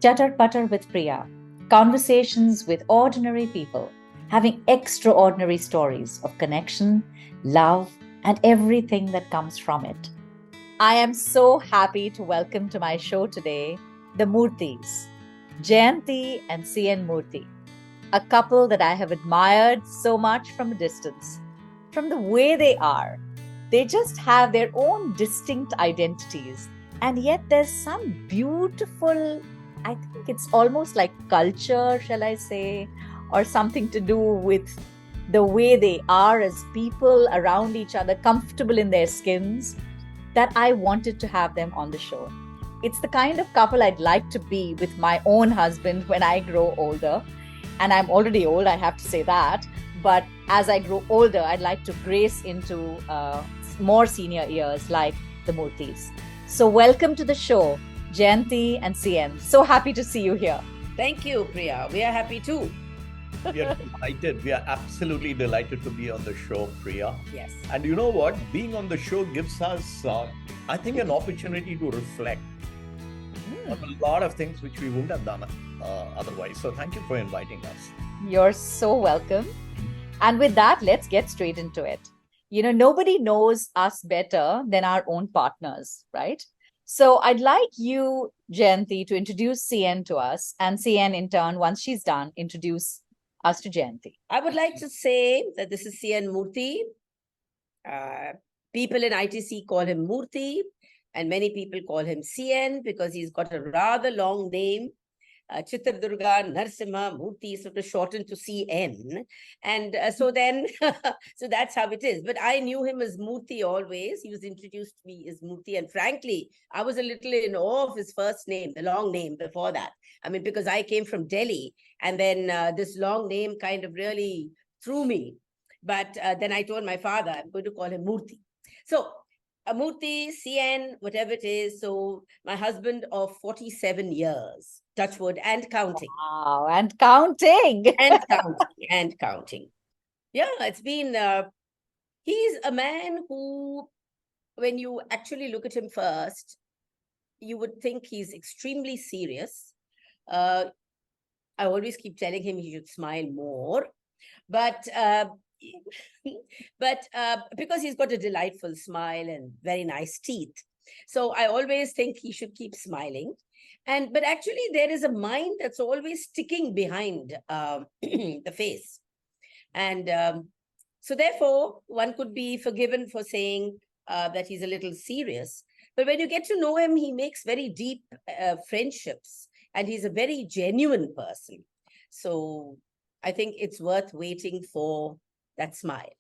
Chattar Pattar with Priya. Conversations with ordinary people having extraordinary stories of connection, love, and everything that comes from it. I am so happy to welcome to my show today the Murthys, Jayanthi and CN Murthy, a couple that I have admired so much from a distance. From the way they are, they just have their own distinct identities, and yet there's some beautiful, I think it's almost like culture, shall I say, or something to do with the way they are as people around each other, comfortable in their skins, that I wanted to have them on the show. It's the kind of couple I'd like to be with my own husband when I grow older. And I'm already old, I have to say that. But as I grow older, I'd like to grace into more senior years like the Murthys. So, welcome to the show, Jayanthi and CN. So happy to see you here. Thank you, Priya. We are happy too. We are delighted. We are absolutely delighted to be on the show, Priya. Yes. And you know what? Being on the show gives us, I think, an opportunity to reflect on a lot of things which we wouldn't have done otherwise. So thank you for inviting us. You're so welcome. And with that, let's get straight into it. You know, nobody knows us better than our own partners, right? So I'd like you, Jayanthi, to introduce CN to us, and CN in turn, once she's done, introduce us to Jayanthi. I would like to say that this is CN Murthy. People in ITC call him Murthy, and many people call him CN because he's got a rather long name. Chitradurga, Narsimha, Murthy, sort of shortened to CN. And so that's how it is. But I knew him as Murthy always. He was introduced to me as Murthy. And frankly, I was a little in awe of his first name, the long name before that. I mean, because I came from Delhi and then this long name kind of really threw me. But then I told my father, I'm going to call him Murthy. So Murthy, CN, whatever it is. So my husband of 47 years, touchwood, and counting. Wow, and counting. And counting, and counting. Yeah, it's been, he's a man who, when you actually look at him first, you would think he's extremely serious. I always keep telling him he should smile more. But because he's got a delightful smile and very nice teeth, so I always think he should keep smiling. But actually there is a mind that's always sticking behind the face, and so therefore one could be forgiven for saying that he's a little serious. But when you get to know him, he makes very deep friendships, and he's a very genuine person. So I think it's worth waiting for that smile.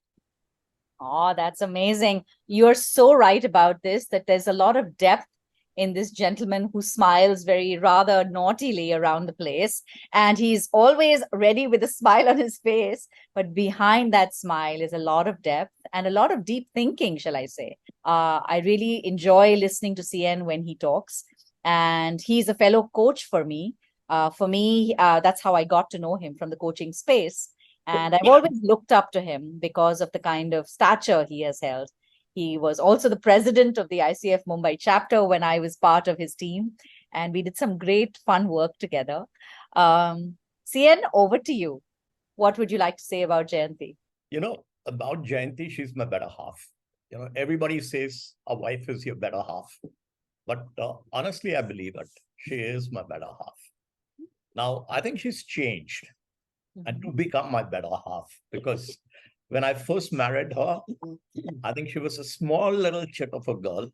Oh, that's amazing. You're so right about this, that there's a lot of depth in this gentleman who smiles very rather naughtily around the place. And he's always ready with a smile on his face. But behind that smile is a lot of depth and a lot of deep thinking, shall I say. I really enjoy listening to CN when he talks. And he's a fellow coach for me. That's how I got to know him, from the coaching space. And I've always looked up to him because of the kind of stature he has held. He was also the president of the ICF Mumbai chapter when I was part of his team. And we did some great fun work together. CN, over to you. What would you like to say about Jayanthi? You know, about Jayanthi, she's my better half. You know, everybody says a wife is your better half. But honestly, I believe it. She is my better half. Now, I think she's changed and to become my better half, because when I first married her, I think she was a small little chit of a girl,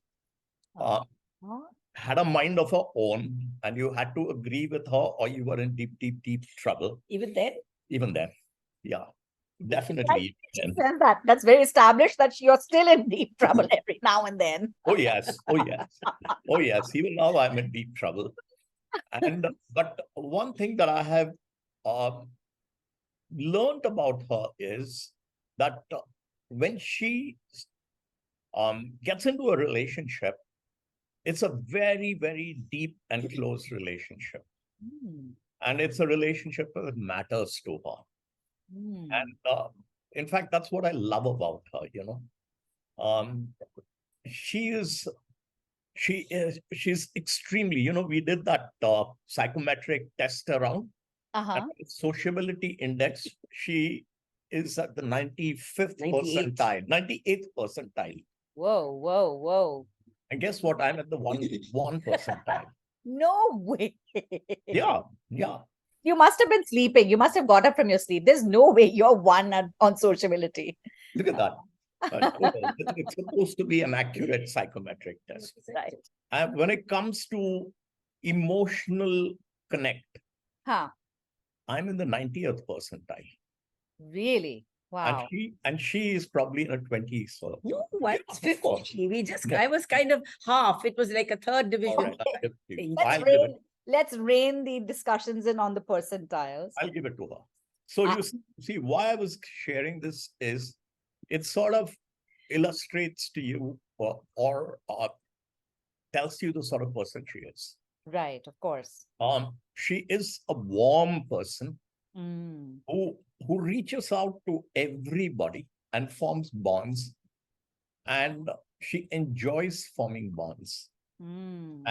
had a mind of her own, and you had to agree with her or you were in deep, deep, deep trouble. Even then? Even then. Yeah, definitely. That's very established that you're still in deep trouble every now and then. Oh, yes. Oh, yes. Oh, yes. Even now I'm in deep trouble. And but one thing that I have learned about her is that when she gets into a relationship, it's a very, very deep and close relationship. And it's a relationship that matters to her. And in fact, that's what I love about her, you know. She is She's extremely, we did that psychometric test around. Uh-huh. Sociability index, she is at the 95th 98. percentile, 98th percentile. Whoa, whoa, whoa. And guess what? I'm at the one percentile. No way. Yeah, yeah. You must have been sleeping. You must have got up from your sleep. There's no way you're one on sociability. Look at that. It's supposed to be an accurate psychometric test. Right. And when it comes to emotional connect, Huh. I'm in the 90th percentile. Really? Wow. And she is probably in her 20s. So No, I was 50. I was kind of half. It was like a third division. all right, I'll give it to you. Let's rein the discussions in on the percentiles. I'll give it to her. So you see why I was sharing this is it sort of illustrates to you or tells you the sort of person she is. Right, of course. She is a warm person Mm. who reaches out to everybody and forms bonds, and she enjoys forming bonds. Mm.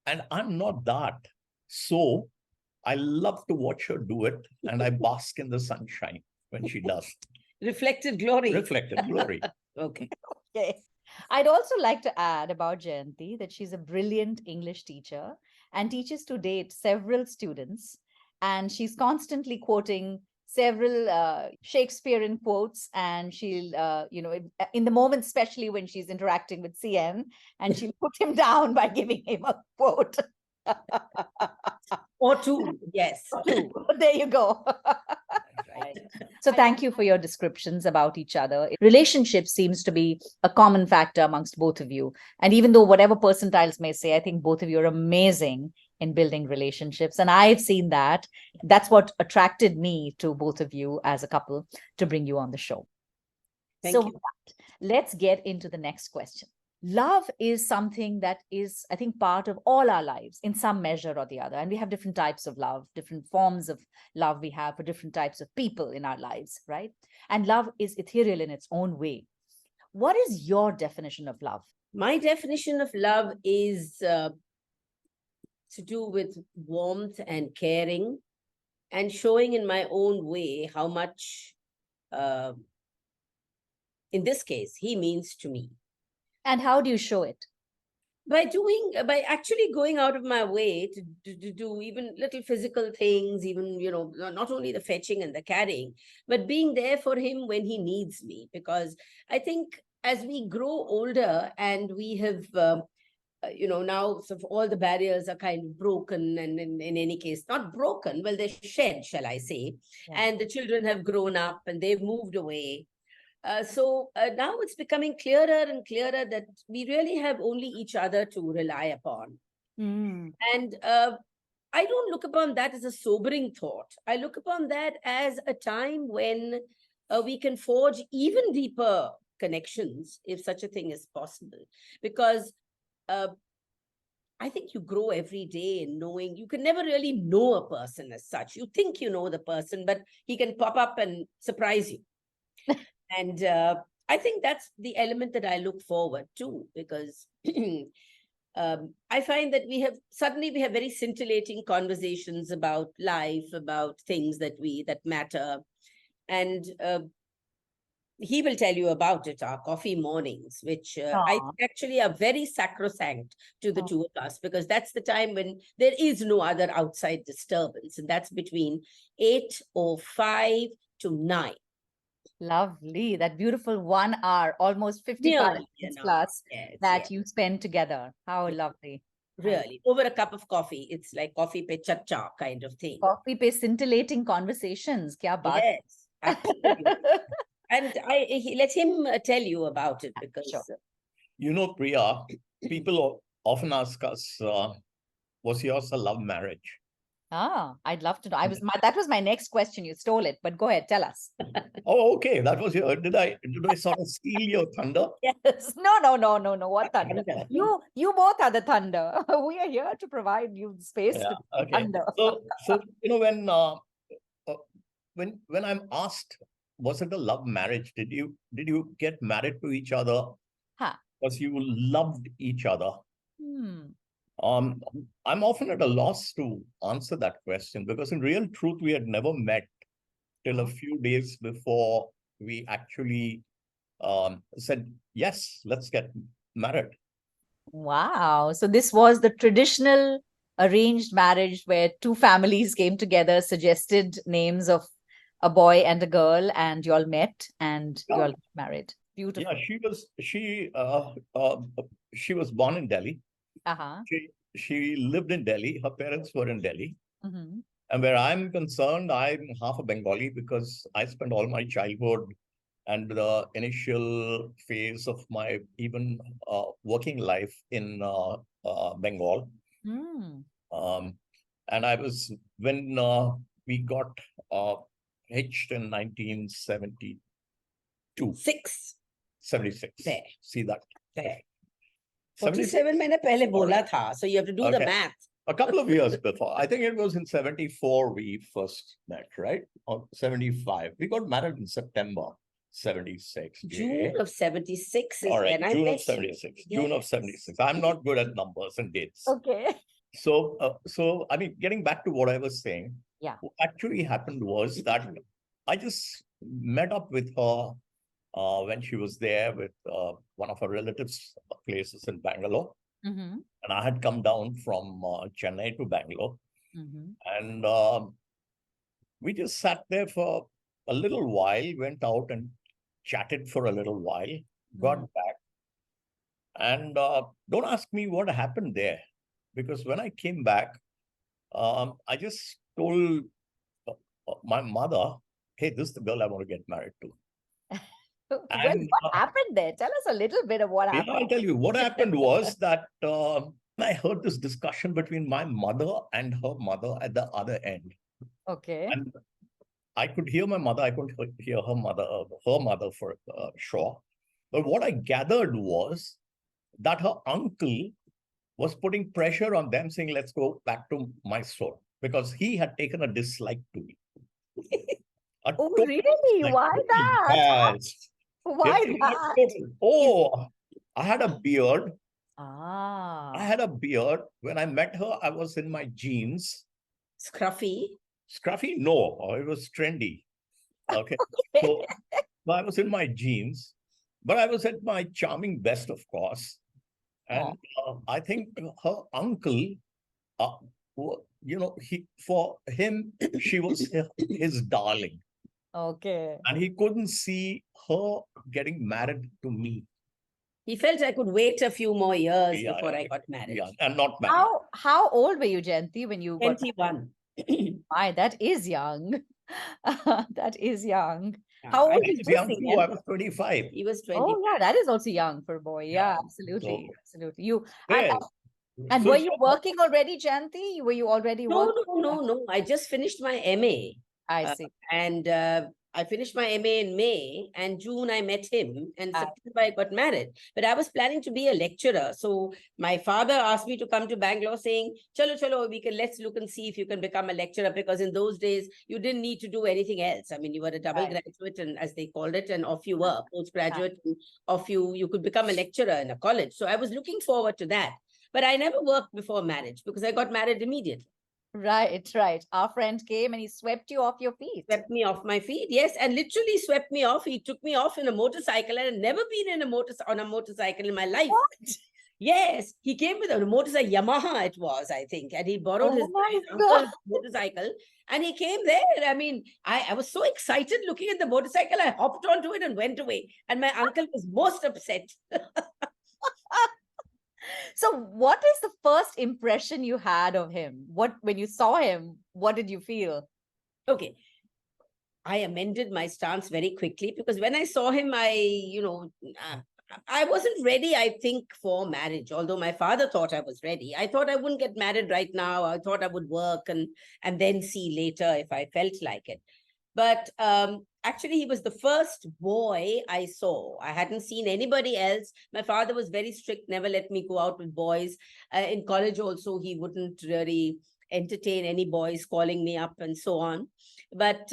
And I'm not that. So I love to watch her do it, and I bask in the sunshine when she does. Reflected glory. Reflected glory. Okay. Okay. I'd also like to add about Jayanthi that she's a brilliant English teacher and teaches to date several students. And she's constantly quoting several Shakespearean quotes. And she'll, in the moment, especially when she's interacting with CN, and she'll put him down by giving him a quote. Or two, yes. There you go. Right. So thank you for your descriptions about each other. Relationship seems to be a common factor amongst both of you. And even though whatever percentiles may say, I think both of you are amazing in building relationships. And I've seen that. That's what attracted me to both of you as a couple to bring you on the show. Thank you. Let's get into the next question. Love is something that is, I think, part of all our lives in some measure or the other. And we have different types of love, different forms of love we have for different types of people in our lives, right? And love is ethereal in its own way. What is your definition of love? My definition of love is to do with warmth and caring and showing in my own way how much, in this case, he means to me. And how do you show it? By actually going out of my way to do even little physical things, even, not only the fetching and the carrying, but being there for him when he needs me. Because I think as we grow older and we have, now sort of all the barriers are kind of broken, and in any case, not broken, well, they're shed, shall I say. Yeah. And the children have grown up and they've moved away. So now it's becoming clearer and clearer that we really have only each other to rely upon. Mm. And I don't look upon that as a sobering thought. I look upon that as a time when we can forge even deeper connections, if such a thing is possible. Because I think you grow every day in knowing. You can never really know a person as such. You think you know the person, but he can pop up and surprise you. And I think that's the element that I look forward to, because I find that we have very scintillating conversations about life, about things that matter. And he will tell you about it, our coffee mornings, which I actually are very sacrosanct to the two of us, because that's the time when there is no other outside disturbance. And that's between 8:05 to 9. Lovely. That beautiful 1 hour, almost 55 minutes plus that you spend together. How lovely. Really. Over a cup of coffee. It's like coffee pe chacha kind of thing. Coffee pe scintillating conversations. Kya baat? Yes, absolutely. And let him tell you about it, because... Priya, people often ask us, was yours a love marriage? I'd love to know. That was my next question. You stole it, but go ahead, tell us. Oh, okay. That was your. Did I sort of steal your thunder? Yes. No. What thunder? You both are the thunder. We are here to provide you space to thunder. So when I'm asked, was it a love marriage? Did you get married to each other? because you loved each other. Hmm. I'm often at a loss to answer that question because in real truth, we had never met till a few days before we actually said, yes, let's get married. Wow. So this was the traditional arranged marriage where two families came together, suggested names of a boy and a girl, and y'all met and Yeah, y'all got married. yeah, Beautiful. she was born in Delhi. Uh-huh. She lived in Delhi. Her parents were in Delhi. Mm-hmm. And where I'm concerned, I'm half a Bengali because I spent all my childhood and the initial phase of my even working life in Bengal. Mm. Um, and I was, when we got uh, hitched in 1972, 76. There. See that? There. 76? 47 मैंने पहले बोला था, so you have to do the Okay. math. A couple of years before. I think it was in 74 we first met, right? Or 75. We got married in September 76. June of 76 is All right, when I June met of 76. you. June of Yes. 76. I'm not good at numbers and dates. Okay. So I mean, getting back to what I was saying, Yeah. what actually happened was that I just met up with her when she was there with one of her relatives' places in Bangalore. Mm-hmm. And I had come down from Chennai to Bangalore. Mm-hmm. And we just sat there for a little while, went out and chatted for a little while, got back. And don't ask me what happened there. Because when I came back, I just told my mother, hey, this is the girl I want to get married to. Well, And what happened there? Tell us a little bit of what yeah, happened. I'll tell you what happened was that I heard this discussion between my mother and her mother at the other end. Okay. And I could hear my mother, I couldn't hear her mother for sure. But what I gathered was that her uncle was putting pressure on them, saying, let's go back to Mysore, because he had taken a dislike to me. A Oh, total really? dislike Why to me. that? Yes. He had Why taken a that? total. Oh, I had a beard. I Ah. had a beard. When I met her, I was in my jeans. Scruffy. Scruffy? No, it was trendy. Okay. So I was in my jeans, but I was at my charming best, of course. Oh, And I think her uncle, uh, for him, she was his darling. okay. And he couldn't see her getting married to me. He felt I could wait a few more years Yeah, before I got married. yeah, and not married. How old were you, Jayanti, when you got 21. My, that is young. That is young. Yeah, How I old He is was this young too. CN? I was 25. He was 20. Oh, yeah, that is also young for a boy. Yeah, Yeah. absolutely. So, Absolutely. You yes. and So were you working already, Jayanti? Were you already No, working? no. I just finished my MA. I see. And I finished my MA in May, and June I met him, and Ah. September I got married. But I was planning to be a lecturer. So my father asked me to come to Bangalore saying, chalo, let's look and see if you can become a lecturer, because in those days you didn't need to do anything else. I mean, you were a double Right. graduate, and as they called it, and off you were, postgraduate, and off you could become a lecturer in a college. So I was looking forward to that. But I never worked before marriage because I got married immediately. Right, right. Our friend came and he swept you off your feet. Swept me off my feet, yes, and literally swept me off. He took me off in a motorcycle. I had never been on a motorcycle in my life. What? Yes, he came with a motorcycle, Yamaha it was, I think, and he borrowed his my uncle's motorcycle, and he came there. I mean, I was so excited looking at the motorcycle, I hopped onto it and went away, and my uncle was most upset. So what is the first impression you had of him? When you saw him, what did you feel? Okay. I amended my stance very quickly, because when I saw him, I wasn't ready, I think, for marriage. Although my father thought I was ready. I thought I wouldn't get married right now. I thought I would work and then see later if I felt like it. But actually, he was the first boy I saw. I hadn't seen anybody else. My father was very strict, never let me go out with boys. In college also, he wouldn't really entertain any boys calling me up and so on. But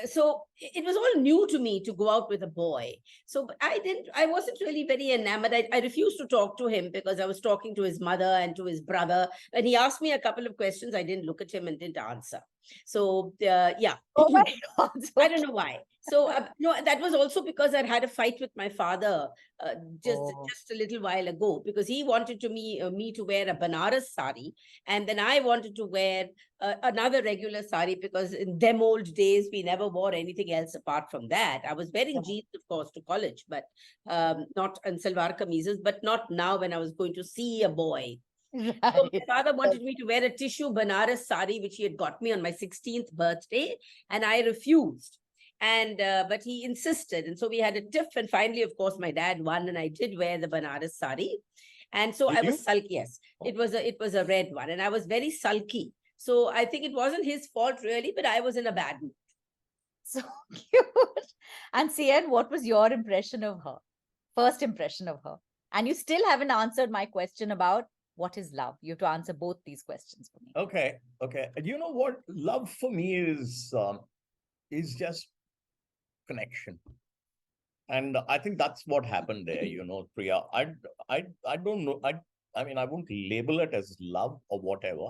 So it was all new to me to go out with a boy. So I wasn't really very enamored. I refused to talk to him because I was talking to his mother and to his brother. And he asked me a couple of questions. I didn't look at him and didn't answer. So, yeah. Oh my God. I don't know why. So, no, that was also because I'd had a fight with my father just a little while ago, because he wanted me to wear a Banaras sari, and then I wanted to wear another regular sari, because in them old days we never wore anything else apart from that. I was wearing jeans, of course, to college, but not and salwar kameezes, but not now when I was going to see a boy. Right. So my father wanted me to wear a tissue Banaras sari, which he had got me on my 16th birthday, and I refused. And but he insisted, and so we had a tiff. And finally, of course, my dad won, and I did wear the Banaras sari. And so Did I you? was sulky. Yes, it was a red one, and I was very sulky. So I think it wasn't his fault really, but I was in a bad mood. So cute. And CN, what was your impression of her? First impression of her? And you still haven't answered my question about what is love. You have to answer both these questions for me. Okay, okay. And you know what? Love for me is just connection. And I think that's what happened there, Priya. I don't know. I mean, I won't label it as love or whatever.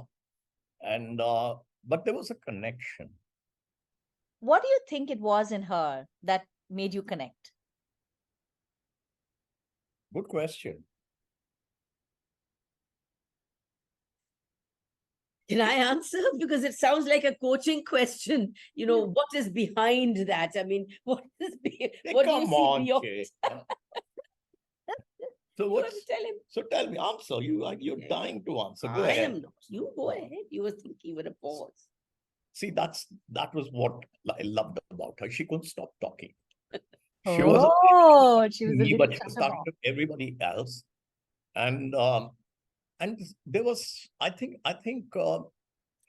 And but there was a connection. What do you think it was in her that made you connect? Good question. Can I answer? Because it sounds like a coaching question. What is behind that? I mean, what Come do you see on, beyond? Jay. So You have to tell him. So tell me, answer. You're dying to answer. Go I ahead. am not. You go ahead. You were thinking with a pause. See, that was what I loved about her. She couldn't stop talking. She She was was a me, little but she was talking chatterbox. to everybody else. And there was, I think,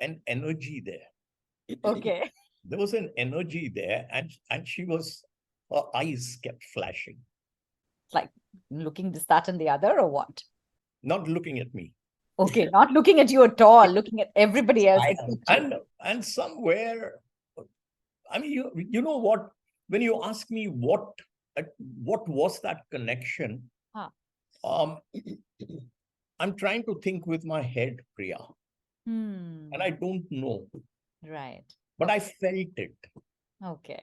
an energy there. Okay. There was an energy there, and her eyes kept flashing, Like looking this, that, and the other, or what? not looking at me. Okay, not looking at you at all, looking at everybody else except you. And somewhere, I mean, you know what? When you ask me what was that connection, Huh. I'm trying to think with my head, Priya, and I don't know, Right. but I felt it. Okay.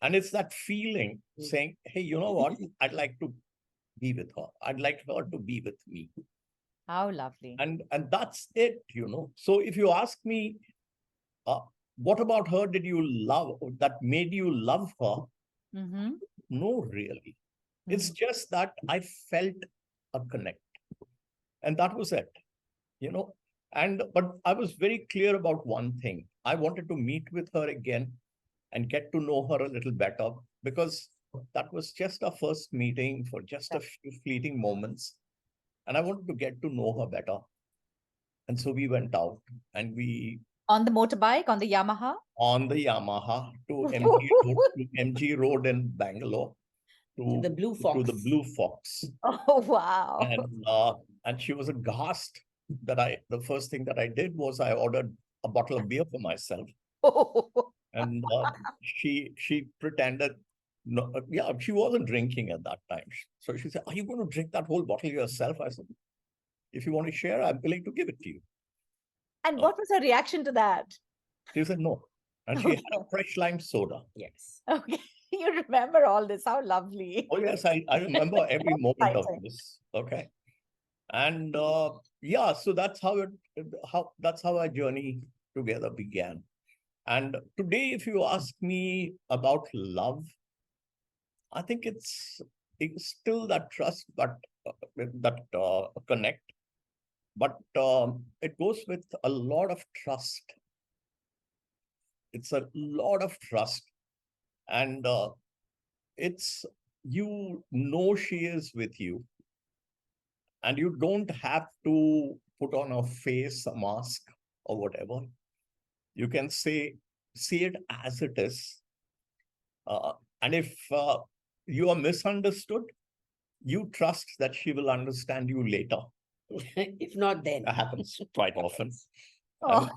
And it's that feeling saying, hey, you know what? I'd like to be with her. I'd like her to be with me. How lovely. And that's it, So if you ask me, what about her did you love that made you love her? Mm-hmm. No, really. It's just that I felt a connect. And that was it, But I was very clear about one thing. I wanted to meet with her again and get to know her a little better, because that was just our first meeting for just a few fleeting moments. And I wanted to get to know her better. And so we went out and On the motorbike, on the Yamaha? on the Yamaha to MG Road in Bangalore To the Blue Fox. to the Blue Fox. Oh, wow. And she was aghast that the first thing that I did was I ordered a bottle of beer for myself. And she pretended, no, she wasn't drinking at that time. So she said, are you going to drink that whole bottle yourself? I said, if you want to share, I'm willing to give it to you. And what was her reaction to that? She said no. And she had a fresh lime soda. Yes. Okay. You remember all this. How lovely. Oh, yes, I remember every moment of this. Okay. And so that's how our journey together began. And today, if you ask me about love, I think it's still that trust, but that connect. But it goes with a lot of trust. It's a lot of trust. And it's, she is with you. And you don't have to put on a face, a mask, or whatever. You can see it as it is. And if you are misunderstood, you trust that she will understand you later. If not, then. That happens quite often. Oh,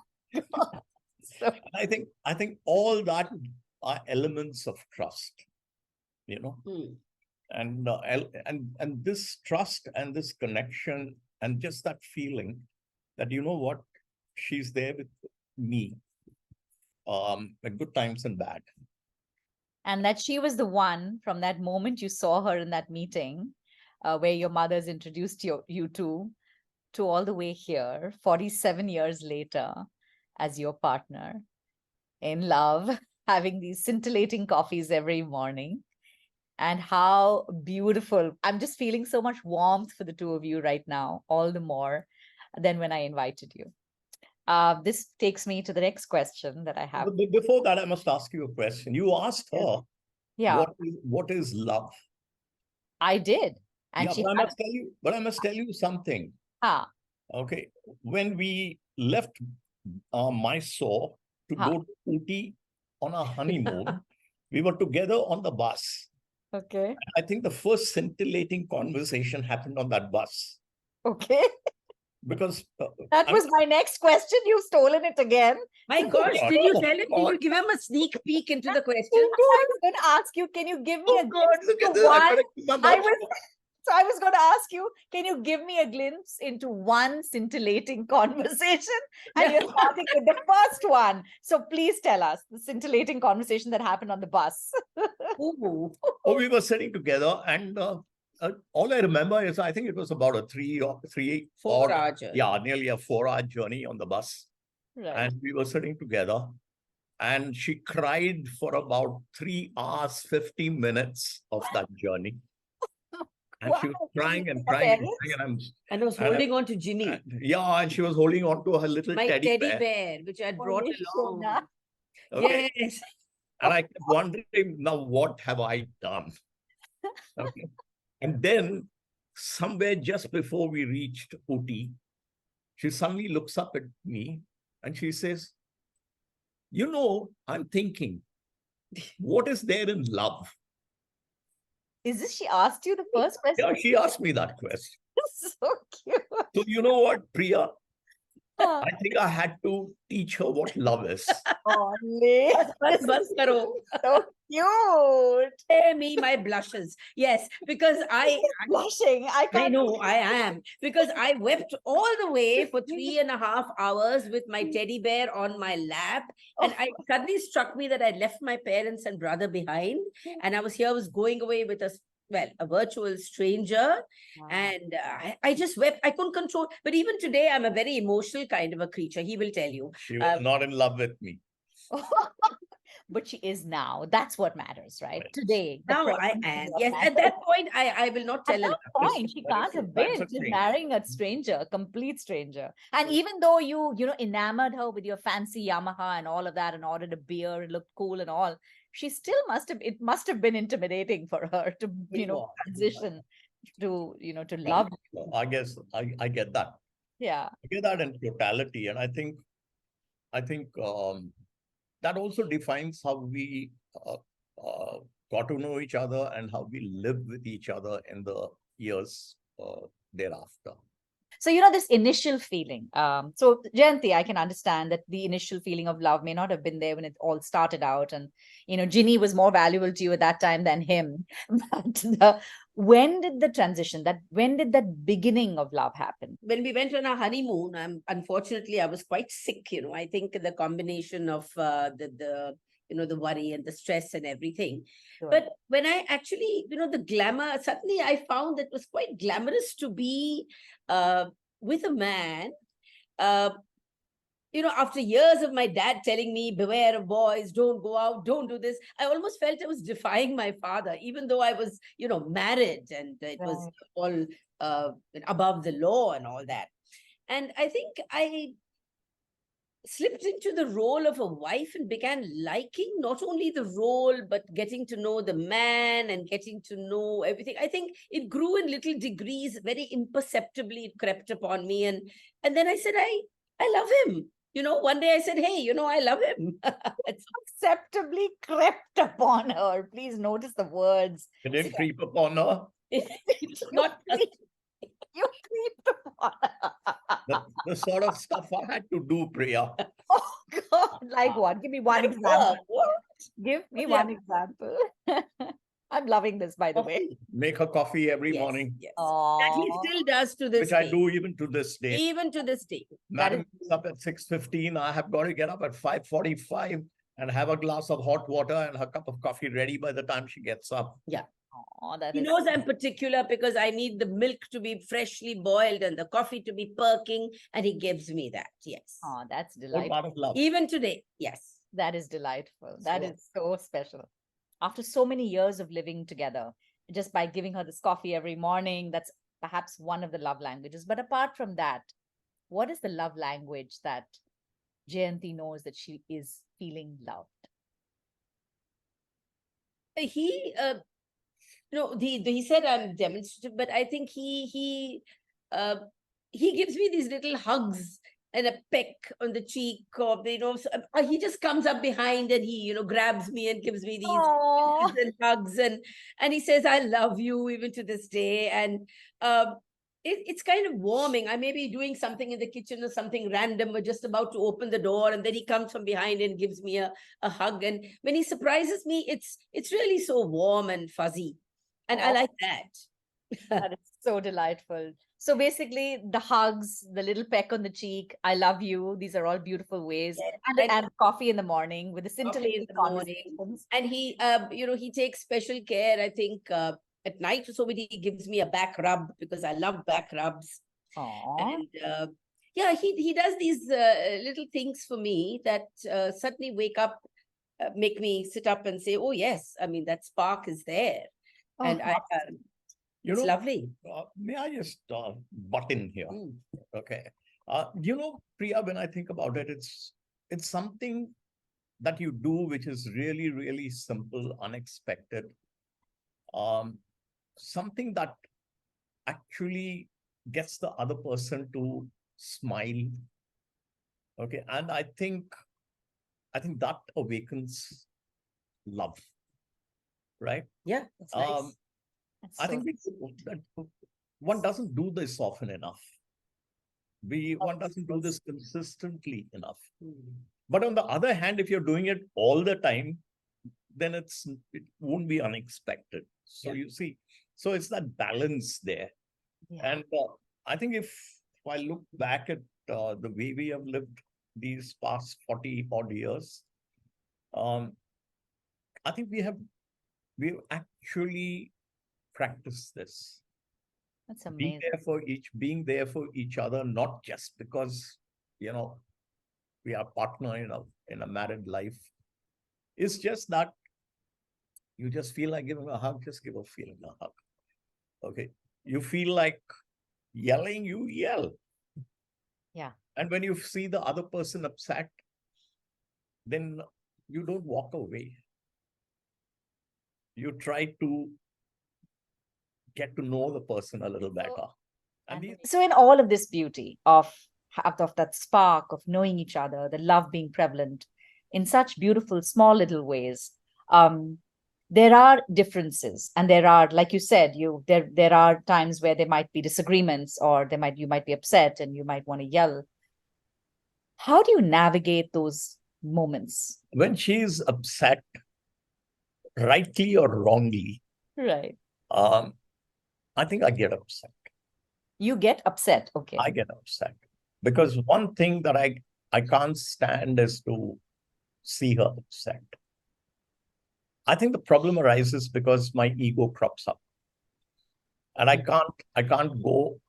And I think all that are elements of trust, Hmm. and this trust and this connection and just that feeling that you know what, she's there with me, at good times and bad. And that she was the one from that moment you saw her in that meeting, where your mothers introduced you to all the way here, 47 years later, as your partner in love, having these scintillating coffees every morning. And how beautiful. I'm just feeling so much warmth for the two of you right now, all the more than when I invited you. This takes me to the next question that I have. But before that, I must ask you a question. You asked her, Yeah, what is love? I did. And Yeah, she but I must tell you something. ha, Okay. When we left Mysore to ha. go to Ooty on our honeymoon, we were together on the bus. Okay. I think the first scintillating conversation happened on that bus Okay. because That was my next question. You've stolen it again. My gosh, God, did you oh tell him? Did God. you give him a sneak peek into the question? I was going to ask you, can you give me a God, glimpse look at into this. I one? better keep my I mouth was shut. So I was going to ask you, can you give me a glimpse into one scintillating conversation? And you're starting with the first one. So please tell us the scintillating conversation that happened on the bus. Ooh. Oh, we were sitting together, and all I remember is I think it was about a 4-hour journey. yeah, nearly a 4-hour journey on the bus. Right. And we were sitting together, and she cried for about 3 hours, 50 minutes of that journey. And she was Wow. crying and Your crying and parents? crying. And I was And I- holding on to Ginny, yeah, and she was holding on to her little my teddy teddy bear. bear, which I had brought Holy along. Shona. Okay. Yes. And I kept wondering, now what have I done? Okay. And then somewhere just before we reached Ooty, she suddenly looks up at me and she says, I'm thinking, what is there in love? Is this she asked you the first question? Yeah, she asked me that question. So cute. So you know what, Priya? Ah, I think I had to teach her what love is. Only. Bas karo. So cute. Spare me my blushes. Yes, because I Blushing. I can't. know I am, because I wept all the way for 3.5 hours with my teddy bear on my lap. And I suddenly struck me that I left my parents and brother behind. And I was going away with a virtual stranger. Wow. And I just wept. I couldn't control. But even today, I'm a very emotional kind of a creature. He will tell you. She was not in love with me. But she is now. That's what matters, right? Right. Today. the Now I present is am. what Yes, at matters. that point, I will not At tell a that lie. point, she That is can't true. have That's been. a She's thing. marrying a stranger, a complete stranger. And even though you enamored her with your fancy Yamaha and all of that and ordered a beer and looked cool and all, she still it must have been intimidating for her to, It was. transition to, to Yeah. love. So I guess I get that. Yeah. I get that in totality. And I think that also defines how we got to know each other and how we live with each other in the years thereafter. So, this initial feeling. So, Jayanti, I can understand that the initial feeling of love may not have been there when it all started out. And, Ginny was more valuable to you at that time than him. But when did the transition, when did that beginning of love happen? When we went on our honeymoon, unfortunately, I was quite sick. I think the combination of the worry and the stress and everything. Sure. But when I actually, the glamour, suddenly I found that it was quite glamorous to be with a man. After years of my dad telling me, beware of boys, don't go out, don't do this, I almost felt I was defying my father, even though I was, married and it was all above the law and all that. And I think I slipped into the role of a wife and began liking not only the role, but getting to know the man and getting to know everything. I think it grew in little degrees, very imperceptibly it crept upon me. And then I said, I love him. One day I said, hey, I love him. It's Acceptably crept upon her. Please notice the words. It didn't creep upon her. it's not You creeped upon her. The sort of stuff I had to do, Priya. Oh, God. Like what? Give me one example. Give me Yeah. one example. I'm loving this, by the way. Coffee. Make her coffee every Yes, morning, yes. That he Aw. still does to this which I day. do even to this day. Even to this day. Madam gets up at 6:15. I have got to get up at 5:45 and have a glass of hot water and her cup of coffee ready by the time she gets up. Yeah. Aw, that He is knows I'm particular because I need the milk to be freshly boiled and the coffee to be perking, and he gives me that. Yes. Aw, that's All delightful. part of love. Even today. Yes. That is delightful. That So- is so special. After so many years of living together, just by giving her this coffee every morning, that's perhaps one of the love languages. But apart from that, what is the love language that Jayanti knows that she is feeling loved? He he said I'm demonstrative, but I think he gives me these little hugs and a peck on the cheek, or he just comes up behind and he grabs me and gives me these Aw. kisses and hugs, and he says I love you even to this day. And it's kind of warming. I may be doing something in the kitchen or something random, or just about to open the door, and then he comes from behind and gives me a hug. And when he surprises me, it's really so warm and fuzzy, and I Aw. like that. That is so delightful. So basically, the hugs, the little peck on the cheek, I love you. These are all beautiful ways. Yes. And coffee in the morning with the Coffee in scintillating the morning. conversations. And he takes special care, I think, at night or so, when he gives me a back rub, because I love back rubs. Aw. And yeah, he does these little things for me that suddenly make me sit up and say, oh yes, I mean, that spark is there. Oh, And it's lovely. May I just butt in here? Mm. Okay. Priya, when I think about it, it's something that you do which is really, really simple, unexpected. Something that actually gets the other person to smile. Okay. And I think that awakens love. Right? Yeah, that's nice. that's I so think that one doesn't do this often enough. One doesn't do this consistently enough. Mm. But on the other hand, if you're doing it all the time, then it won't be unexpected. So Yeah. you see, so it's that balance there. Yeah. And I think if I look back at the way we have lived these past 40 odd years, I think we've actually practiced this. That's Being amazing. being there for each other, not just because we are partner in a married life. It's just that you just feel like giving a hug, just give a feeling a hug. Okay. You feel like yelling, you yell. Yeah. And when you see the other person upset, then you don't walk away. You try to get to know the person a little better. So in all of this beauty of that spark of knowing each other, the love being prevalent in such beautiful, small little ways, there are differences, and there are, like you said, there are times where there might be disagreements, or you might be upset and you might want to yell. How do you navigate those moments? When she's upset, rightly or wrongly, Right. I think I get upset. You get upset. Okay. I get upset because one thing that I can't stand is to see her upset. I think the problem arises because my ego crops up, and I can't go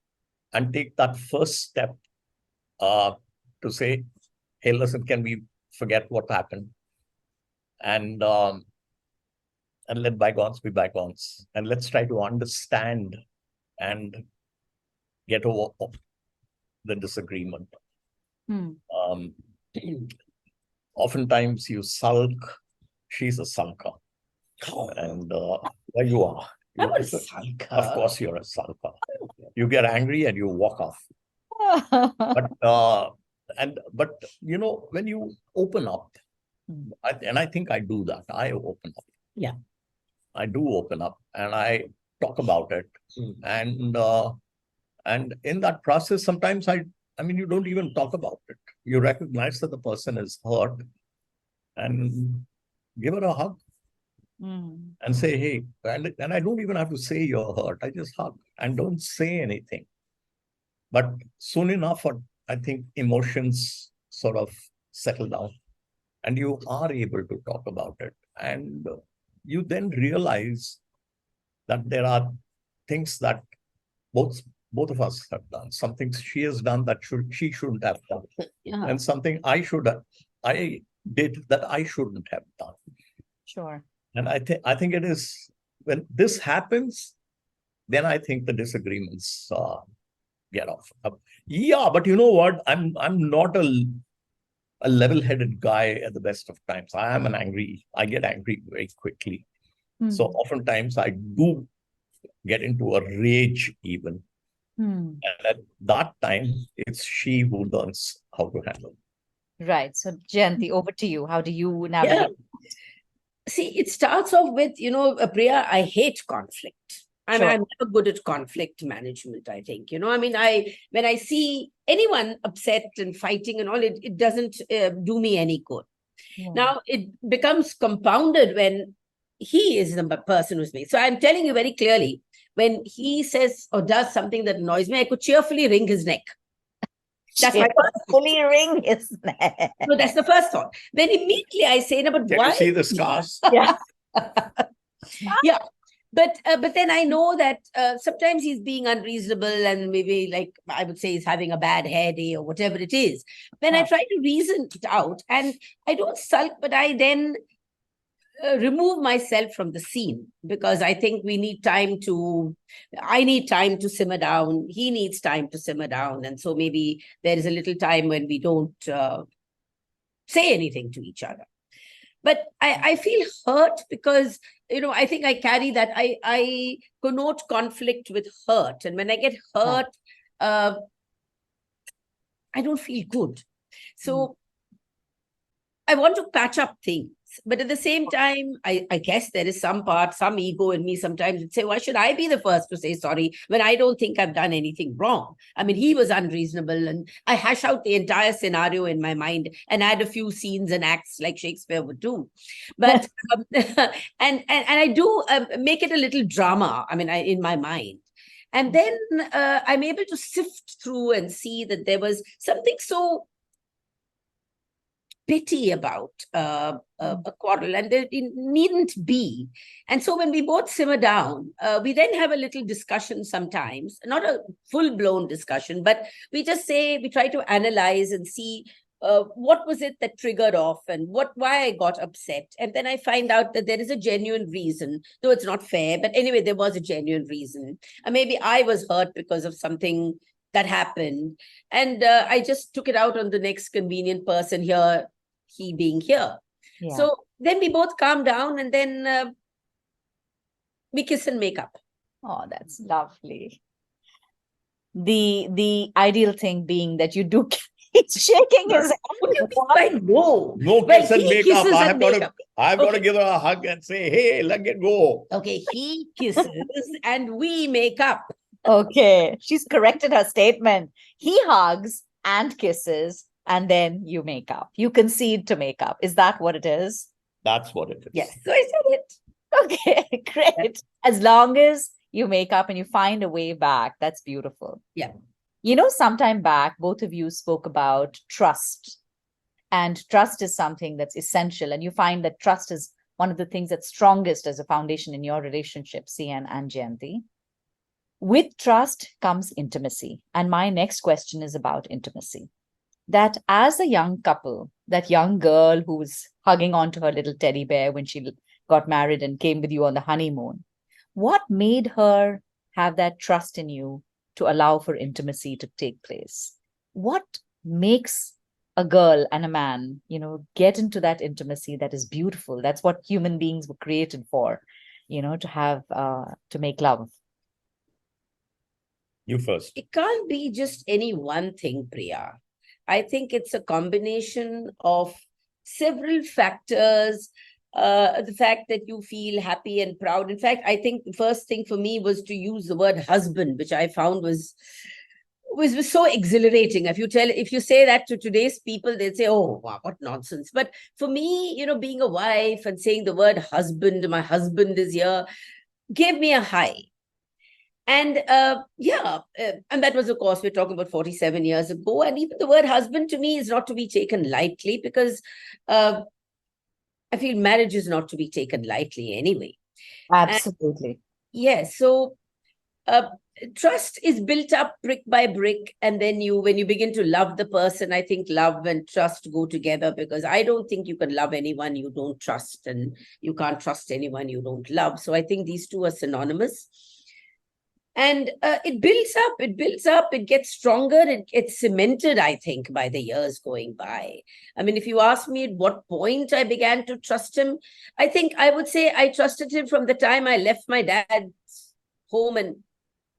and take that first step to say, hey, listen, can we forget what happened and let bygones be bygones, and let's try to understand and get over the disagreement. Hmm. Oftentimes you sulk. She's a sulker. And there you are. I'm a sulker. Of course, you're a sulker. You get angry and you walk off. But when you open up, and I think I do that. I open up. Yeah. I do open up and I talk about it. And in that process, sometimes you don't even talk about it. You recognize that the person is hurt, and give her a hug Mm. and say, hey, and I don't even have to say you're hurt. I just hug and don't say anything. But soon enough, I think emotions sort of settle down and you are able to talk about it. And you then realize that there are things that both both of us have done. Some things she has done that she shouldn't have done, Yeah. and something I did that I shouldn't have done. Sure. And I think it is when this happens, then I think the disagreements get off. Yeah, but you know what? I'm not a level-headed guy at the best of times. I get angry very quickly. So Mm. oftentimes I do get into a rage even. Mm. And at that time, it's she who learns how to handle. Right. So, Jayanti, over to you. How do you Yeah. navigate? See, it starts off with, Priya, I hate conflict. Sure. I'm never good at conflict management, I think. I mean, when I see anyone upset and fighting and all, it doesn't do me any good. Yeah. Now, it becomes compounded when he is the person who's me. So I'm telling you very clearly, when he says or does something that annoys me, I could cheerfully wring his neck. That's my first fully ring his neck. No, that's the first thought. Then immediately I say, no, but Can why? you see the scars? Yeah. Yeah. But then I know that sometimes he's being unreasonable and maybe, like, I would say he's having a bad hair day or whatever it is. Then I try to reason it out, and I don't sulk, but I then remove myself from the scene, because I think I need time to simmer down. He needs time to simmer down. And so maybe there is a little time when we don't say anything to each other. But I feel hurt because, I think I carry that. I connote conflict with hurt. And when I get hurt, I don't feel good. So I want to patch up things. But at the same time, I guess there is some ego in me sometimes would say, why should I be the first to say sorry when I don't think I've done anything wrong? I mean, he was unreasonable, and I hash out the entire scenario in my mind and add a few scenes and acts like Shakespeare would do. But, and I do make it a little drama, I mean, in my mind. And then I'm able to sift through and see that there was something so pity about a quarrel, and it needn't be. And so when we both simmer down, we then have a little discussion sometimes, not a full-blown discussion, but we try to analyze and see what was it that triggered off and why I got upset. And then I find out that there is a genuine reason, though it's not fair, but anyway, there was a genuine reason. And maybe I was hurt because of something that happened. And I just took it out on the next convenient person here, he being here. Yeah. So then we both calm down, and then we kiss and make up. Oh, that's lovely. The ideal thing being that you do. He's shaking his head. What do you mean by no? No kiss and make up. I've got to give her a hug and say, hey, let it go. Okay, he kisses and we make up. Okay, she's corrected her statement. He hugs and kisses, and then you make up. You concede to make up. Is that what it is? That's what it is. Yes, so I said it. Okay, great. As long as you make up and you find a way back, that's beautiful. Yeah. Some time back, both of you spoke about trust. And trust is something that's essential. And you find that trust is one of the things that's strongest as a foundation in your relationship, CN and Jayanti. With trust comes intimacy. And my next question is about intimacy. That as a young couple, that young girl who was hugging onto her little teddy bear when she got married and came with you on the honeymoon, what made her have that trust in you to allow for intimacy to take place? What makes a girl and a man, get into that intimacy that is beautiful? That's what human beings were created for, to have, to make love. You first. It can't be just any one thing, Priya. I think it's a combination of several factors. The fact that you feel happy and proud. In fact, I think the first thing for me was to use the word husband, which I found was was so exhilarating. If you say that to today's people, they'll say, oh, wow, what nonsense. But for me, being a wife and saying the word husband, my husband is here, gave me a high. And and that was, of course, we're talking about 47 years ago. And even the word husband to me is not to be taken lightly, because I feel marriage is not to be taken lightly anyway. Absolutely. Yes. So trust is built up brick by brick. And then when you begin to love the person, I think love and trust go together, because I don't think you can love anyone you don't trust, and you can't trust anyone you don't love. So I think these two are synonymous. And it builds up, it gets stronger, it gets cemented, I think, by the years going by. I mean, if you ask me at what point I began to trust him, I think I would say I trusted him from the time I left my dad's home and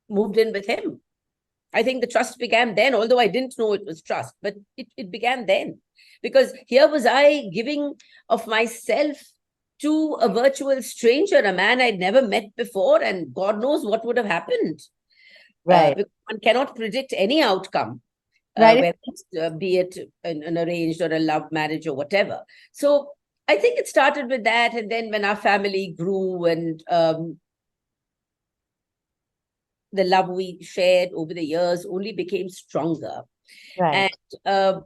moved in with him. I think the trust began then, although I didn't know it was trust, but it began then. Because here was I giving of myself to a virtual stranger, a man I'd never met before, and God knows what would have happened. Right. One cannot predict any outcome, Right. be it an arranged or a love marriage or whatever. So I think it started with that. And then when our family grew, and the love we shared over the years only became stronger. Right. And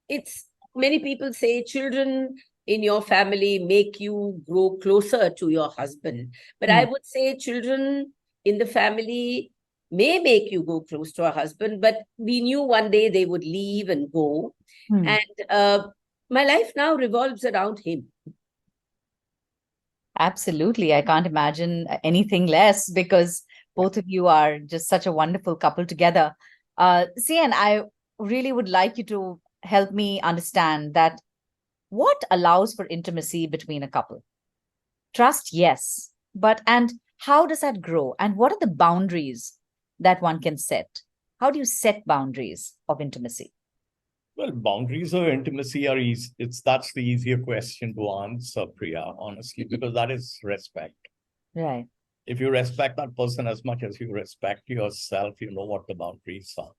it's many people say children in your family make you grow closer to your husband. But I would say children in the family may make you go close to a husband, but we knew one day they would leave and go. And my life now revolves around him. Absolutely. I can't imagine anything less, because both of you are just such a wonderful couple together. CN, I really would like you to help me understand that what allows for intimacy between a couple? Trust, yes. And how does that grow? And what are the boundaries that one can set? How do you set boundaries of intimacy? Well, boundaries of intimacy are easy. That's the easier question to answer, Priya, honestly, because that is respect. Right. If you respect that person as much as you respect yourself, you know what the boundaries are.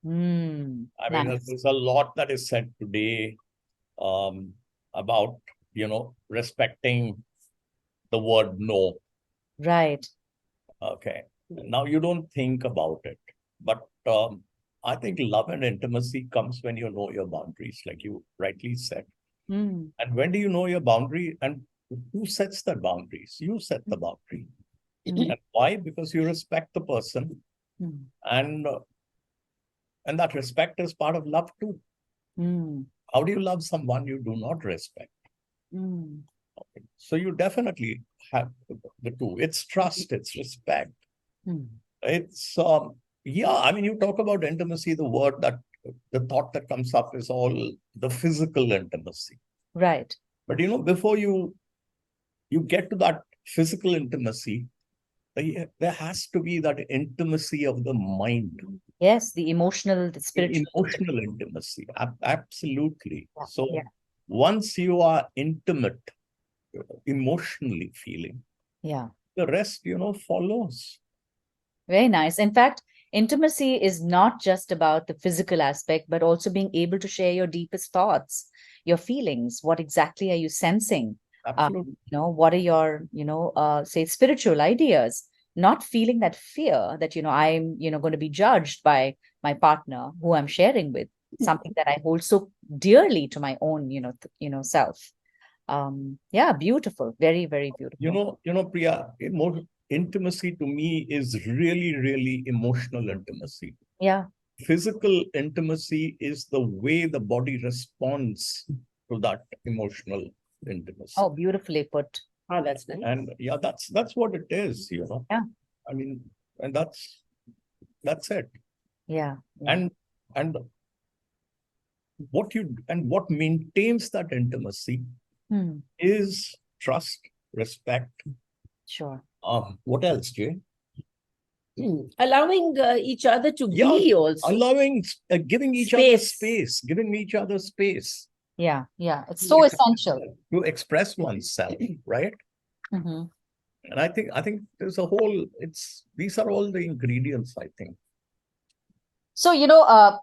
I mean, there's a lot that is said today about, respecting the word no. Right. Okay. Now you don't think about it, but I think love and intimacy comes when you know your boundaries, like you rightly said. And when do you know your boundary? And who sets the boundaries? You set the boundary. And why? Because you respect the person, and that respect is part of love too. How do you love someone you do not respect? Okay. So you definitely have the two. It's trust, it's respect. It's I mean, you talk about intimacy, the thought that comes up is all the physical intimacy. Right. But before you get to that physical intimacy, there has to be that intimacy of the mind. Yes, the emotional, the spiritual. Emotional intimacy. Absolutely. So once you are intimate, emotionally feeling, the rest, follows. Very nice. In fact, intimacy is not just about the physical aspect, but also being able to share your deepest thoughts, your feelings. What exactly are you sensing? Absolutely. What are your, say, spiritual ideas? Not feeling that fear that, I'm, going to be judged by my partner who I'm sharing with, something that I hold so dearly to my own, self. Beautiful. Very, very beautiful. Priya, intimacy to me is really, really emotional intimacy. Yeah. Physical intimacy is the way the body responds to that emotional intimacy. Oh, beautifully put. Oh, that's nice. And that's what it is, Yeah. I mean, and that's it. Yeah. And what maintains that intimacy is trust, respect. Sure. What else, Jay? Allowing each other to be also. Allowing, giving each other space, giving each other space. Yeah. It's so essential. To express oneself, right? And I think there's these are all the ingredients, I think. So,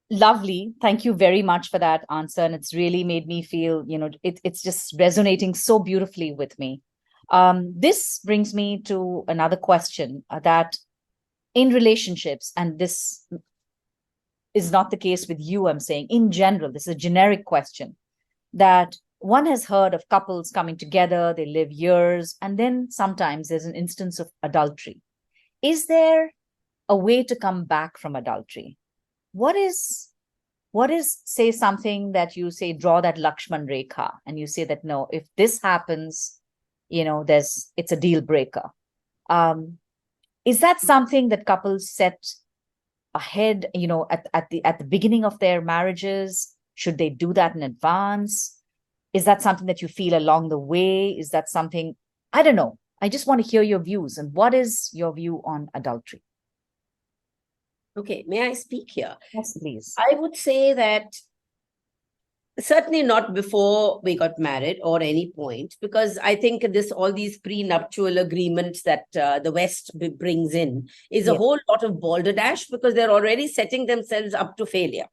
lovely. Thank you very much for that answer. And it's really made me feel, it's just resonating so beautifully with me. This brings me to another question that in relationships, and this is not the case with you, I'm saying in general, this is a generic question that one has heard of couples coming together, they live years, and then sometimes there's an instance of adultery. Is there a way to come back from adultery? What is say something that you say, draw that Lakshman Rekha, and you say that no, if this happens, it's a deal breaker. Is that something that couples set ahead, at the beginning of their marriages? Should they do that in advance? Is that something that you feel along the way? Is that something, I don't know. I just want to hear your views. And what is your view on adultery? Okay, may I speak here? Yes, please. I would say that certainly not before we got married or any point, because I think all these prenuptial agreements that the West brings in is a whole lot of balderdash, because they're already setting themselves up to failure.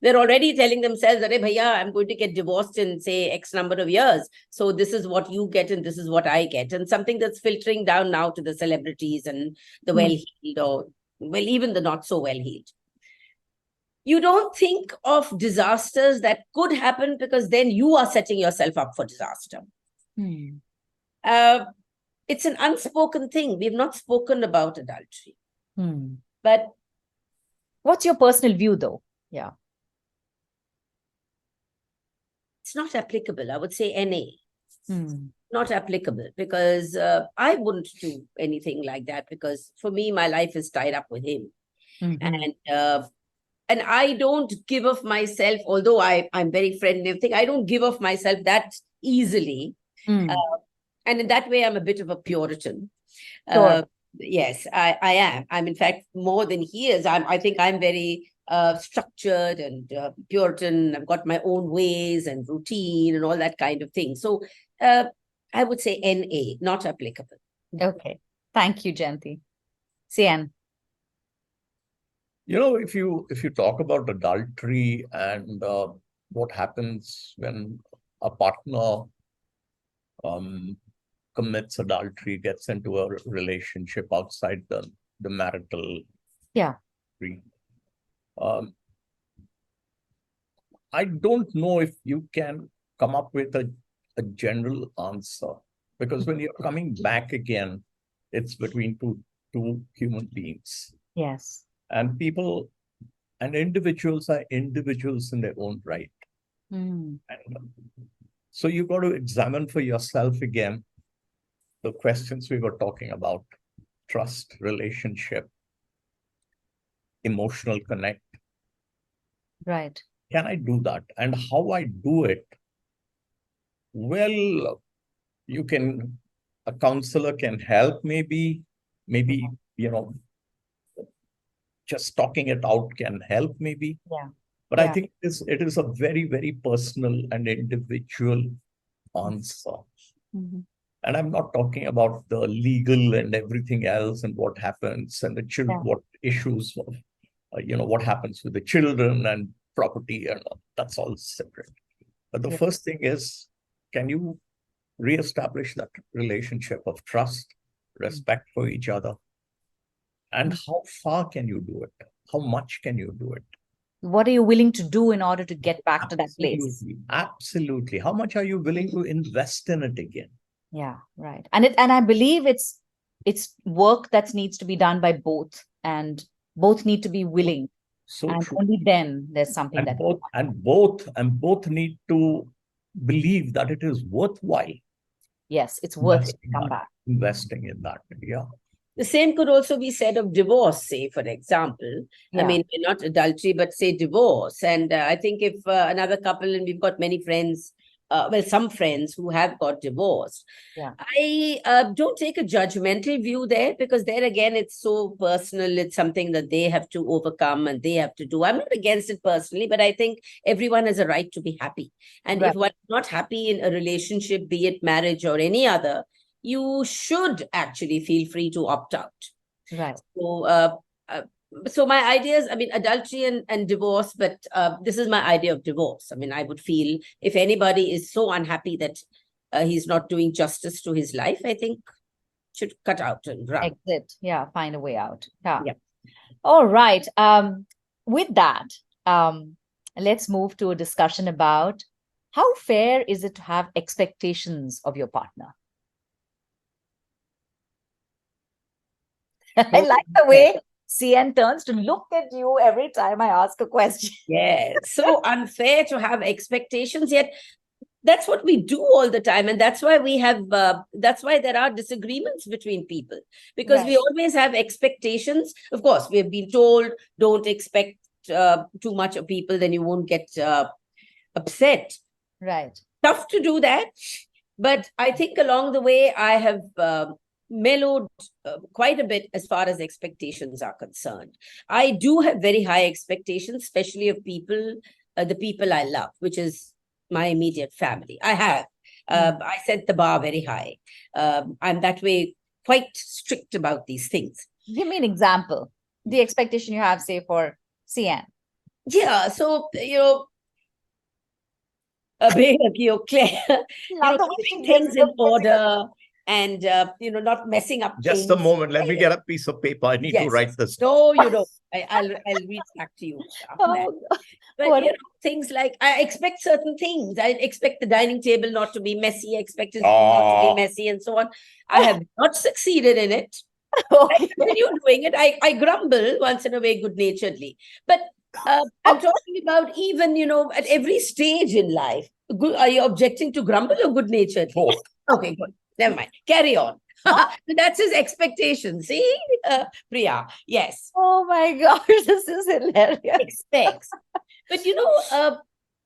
They're already telling themselves that, hey, bhaiya, I'm going to get divorced in, say, X number of years. So this is what you get and this is what I get. And something that's filtering down now to the celebrities and the well-heeled, or, well, even the not so well-heeled. You don't think of disasters that could happen, because then you are setting yourself up for disaster. It's an unspoken thing. We've not spoken about adultery. But what's your personal view, though? Yeah. It's not applicable. I would say NA. Not applicable, because I wouldn't do anything like that, because for me, my life is tied up with him. And I don't give of myself, although I'm very friendly and everything, I don't give of myself that easily. And in that way, I'm a bit of a Puritan. Sure. Yes, I am. I'm, in fact, more than he is. I think I'm very structured and Puritan. I've got my own ways and routine and all that kind of thing. So I would say NA, not applicable. Okay. Thank you, Jayanthi. CN. If you talk about adultery and what happens when a partner commits adultery, gets into a relationship outside the marital tree. I don't know if you can come up with a general answer, because when you're coming back again, it's between two human beings. Yes. And people and individuals are individuals in their own right. And so you've got to examine for yourself again the questions we were talking about: trust, relationship, emotional connect. Right. Can I do that? And how I do it? Well, a counselor can help, maybe, just talking it out can help, maybe. Yeah. But I think it is a very, very personal and individual answer. And I'm not talking about the legal and everything else and what happens and the children, what issues of, what happens with the children and property, and that's all separate. But the first thing is, can you reestablish that relationship of trust, respect for each other? And how far can you do it? How much can you do it? What are you willing to do in order to get back to that place? Absolutely. How much are you willing to invest in it again? Yeah, right. And I believe it's work that needs to be done by both, and both need to be willing. So and true. Only then there's something both need to believe that it is worthwhile. Yes, it's worth it to come back. Investing in that. Yeah. The same could also be said of divorce, say, for example. I mean, not adultery, but say divorce. And I think if another couple, and we've got many friends, some friends who have got divorced. I don't take a judgmental view there, because there again, it's so personal. It's something that they have to overcome and they have to do. I'm not against it personally, but I think everyone has a right to be happy. And if one's not happy in a relationship, be it marriage or any other, you should actually feel free to opt out. Right. So so my ideas, I mean, adultery and divorce, but this is my idea of divorce. I mean, I would feel if anybody is so unhappy that he's not doing justice to his life, I think should cut out and run. Exit. Yeah, find a way out. Yeah. Yeah. All right. With that, let's move to a discussion about how fair is it to have expectations of your partner? I like the way CN turns to look at you every time I ask a question. Yeah, so unfair to have expectations, yet that's what we do all the time. And that's why we have, that's why there are disagreements between people, because we always have expectations. Of course, we have been told, don't expect too much of people, then you won't get upset. Right. Tough to do that. But I think along the way, I have mellowed quite a bit as far as expectations are concerned. I do have very high expectations, especially of people, the people I love, which is my immediate family. I have. I set the bar very high. I'm that way quite strict about these things. Give me an example. The expectation you have, say, for CN. Yeah, so, you know, keeping things in order and, not messing up Just things. a moment. Let me get a piece of paper. I need to write this. No, you don't. I'll read back to you. But things like I expect certain things. I expect the dining table not to be messy. I expect it not to be messy and so on. I have not succeeded in it. I continue doing it. I grumble once in a way good-naturedly. But I'm talking about even, at every stage in life. Are you objecting to grumble or good-natured? Both. Okay, good. Never mind. Carry on. That's his expectation. See, Priya? Yes. Oh my gosh, this is hilarious. Expects. But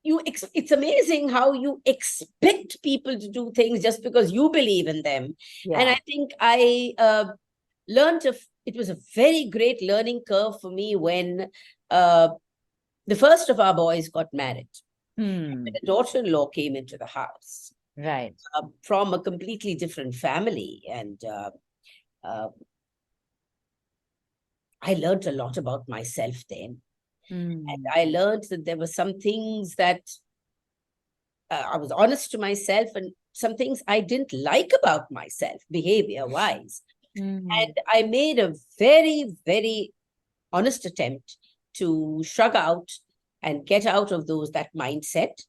it's amazing how you expect people to do things just because you believe in them. Yeah. And I think I learned it was a very great learning curve for me when the first of our boys got married. And a daughter-in-law came into the house. Right. From a completely different family. And I learned a lot about myself then. And I learned that there were some things that I was honest to myself and some things I didn't like about myself, behavior-wise. And I made a very, very honest attempt to shrug out and get out of that mindset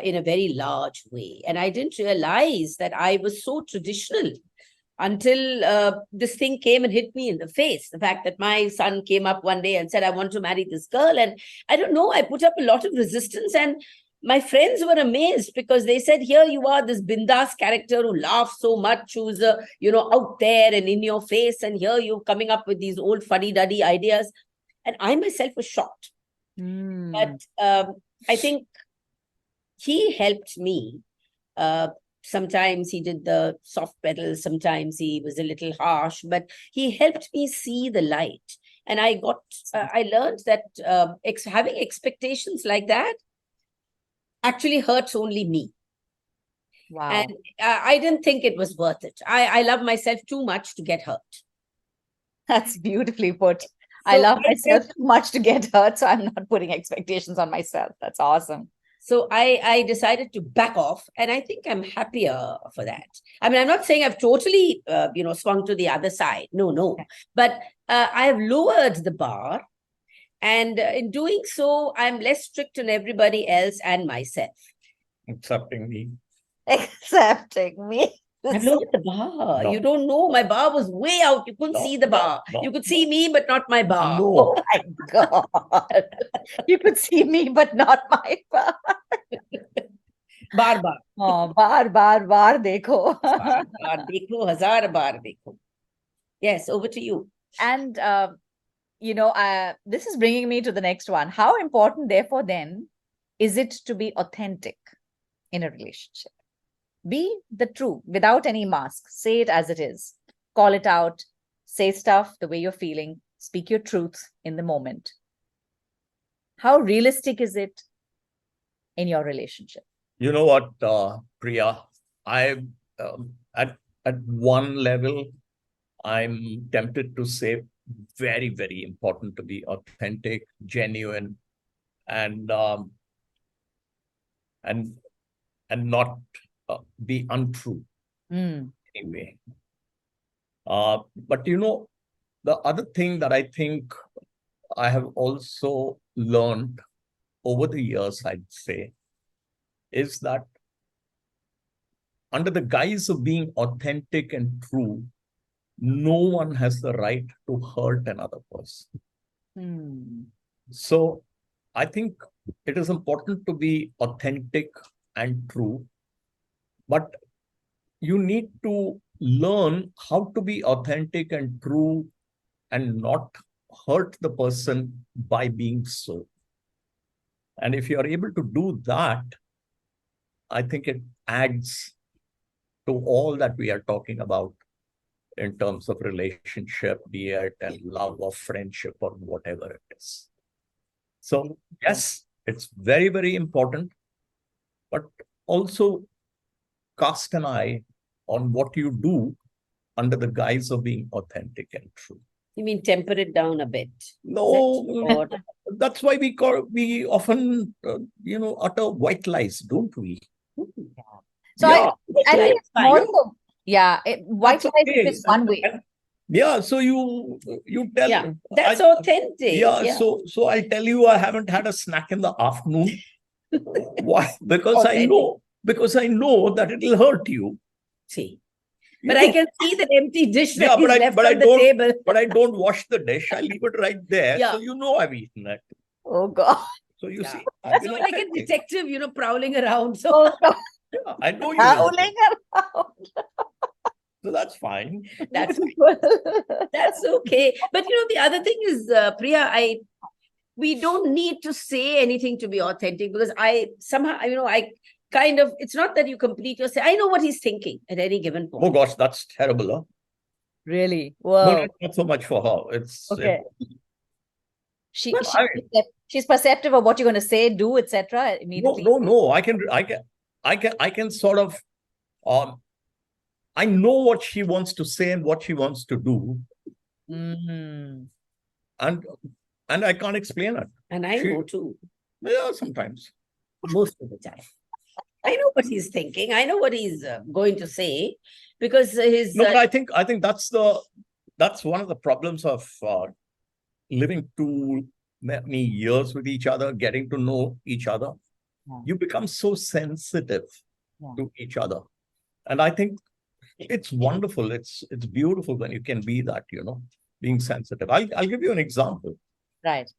in a very large way. And I didn't realize that I was so traditional until this thing came and hit me in the face. The fact that my son came up one day and said, I want to marry this girl. And I don't know, I put up a lot of resistance. And my friends were amazed because they said, here you are, this bindas character who laughs so much, who's, out there and in your face. And here you're coming up with these old fuddy-duddy ideas. And I myself was shocked. But I think he helped me. Sometimes he did the soft pedal. Sometimes he was a little harsh, but he helped me see the light. And I learned that having expectations like that actually hurts only me. Wow. And I didn't think it was worth it. I love myself too much to get hurt. That's beautifully put. So I love myself too much to get hurt, so I'm not putting expectations on myself. That's awesome. So I decided to back off, and I think I'm happier for that. I mean, I'm not saying I've totally, swung to the other side. No. But I have lowered the bar, and in doing so, I'm less strict on everybody else and myself. Accepting me. Accepting me. I've lowered the bar. No. You don't know. My bar was way out. You couldn't see the bar. You could see me, but not my bar. No. Oh my God. You could see me, but not my bar. Bar. Oh, bar dekho. Bar dekho, hazar bar dekho. Yes, over to you. And, this is bringing me to the next one. How important, therefore, then, is it to be authentic in a relationship? Be the true, without any mask. Say it as it is. Call it out. Say stuff the way you're feeling. Speak your truth in the moment. How realistic is it in your relationship? You know what, Priya? At one level, I'm tempted to say very, very important to be authentic, genuine, and and not be untrue anyway. But the other thing that I think I have also learned over the years, I'd say, is that under the guise of being authentic and true, no one has the right to hurt another person. So I think it is important to be authentic and true, but you need to learn how to be authentic and true and not hurt the person by being so. And if you are able to do that, I think it adds to all that we are talking about in terms of relationship, be it and love or friendship or whatever it is. So yes, it's very, very important, but also cast an eye on what you do under the guise of being authentic and true. You mean temper it down a bit? No, that's why we often utter white lies, don't we? So yeah, I think it's more white lies okay. is one way. Yeah, so you tell. Yeah, that's authentic. Yeah, so I'll tell you, I haven't had a snack in the afternoon. Why? Because I know that it'll hurt you. See, but I can see that empty dish that is left on the table. But I don't wash the dish. I leave it right there. Yeah. So I've eaten it. Oh God. So you see. So like a detective, prowling around. So yeah, I know you. Prowling around. So that's fine. That's okay. But the other thing is, Priya, we don't need to say anything to be authentic, because I somehow, it's not that you complete your say. I know what he's thinking at any given point. Oh gosh, that's terrible, huh? Really? Whoa. No, not so much for her. It's okay. She's perceptive of what you're going to say, do, etc. No. I can sort of I know what she wants to say and what she wants to do. And I can't explain it. And I know too. Yeah, sometimes. Most of the time. I know what he's thinking. I know what he's going to say, because his. No, but I think that's one of the problems of living too many years with each other, getting to know each other. Yeah. You become so sensitive to each other, and I think it's wonderful. It's beautiful when you can be that, being sensitive. I'll give you an example. Right.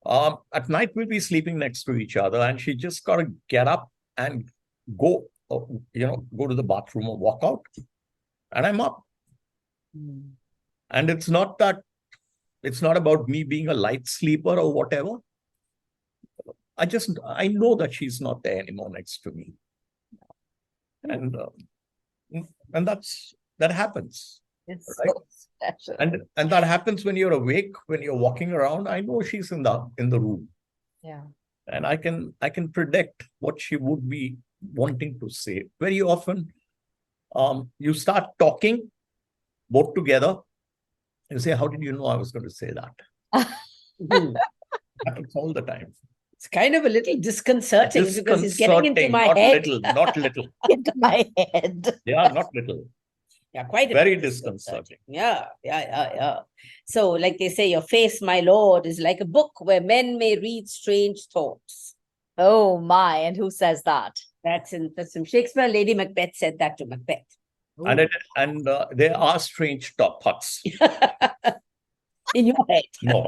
At night we'll be sleeping next to each other, and she just got to get up and go to the bathroom or walk out, and I'm up. And it's not about me being a light sleeper or whatever. I know that she's not there anymore next to me, and that happens. It's right? so special. And that happens when you're awake, when you're walking around. I know she's in the room. Yeah. And I can predict what she would be wanting to say. Very often, you start talking both together. You say, "How did you know I was going to say that?" Happens all the time. It's kind of a little disconcerting because he's getting into my head. Not little. Into my head. Yeah, not little. Yeah, quite very disconcerting. Yeah. So, like they say, your face, my lord, is like a book where men may read strange thoughts. Oh my! And who says that? That's from Shakespeare. Lady Macbeth said that to Macbeth. And there are strange thoughts. In your head? No.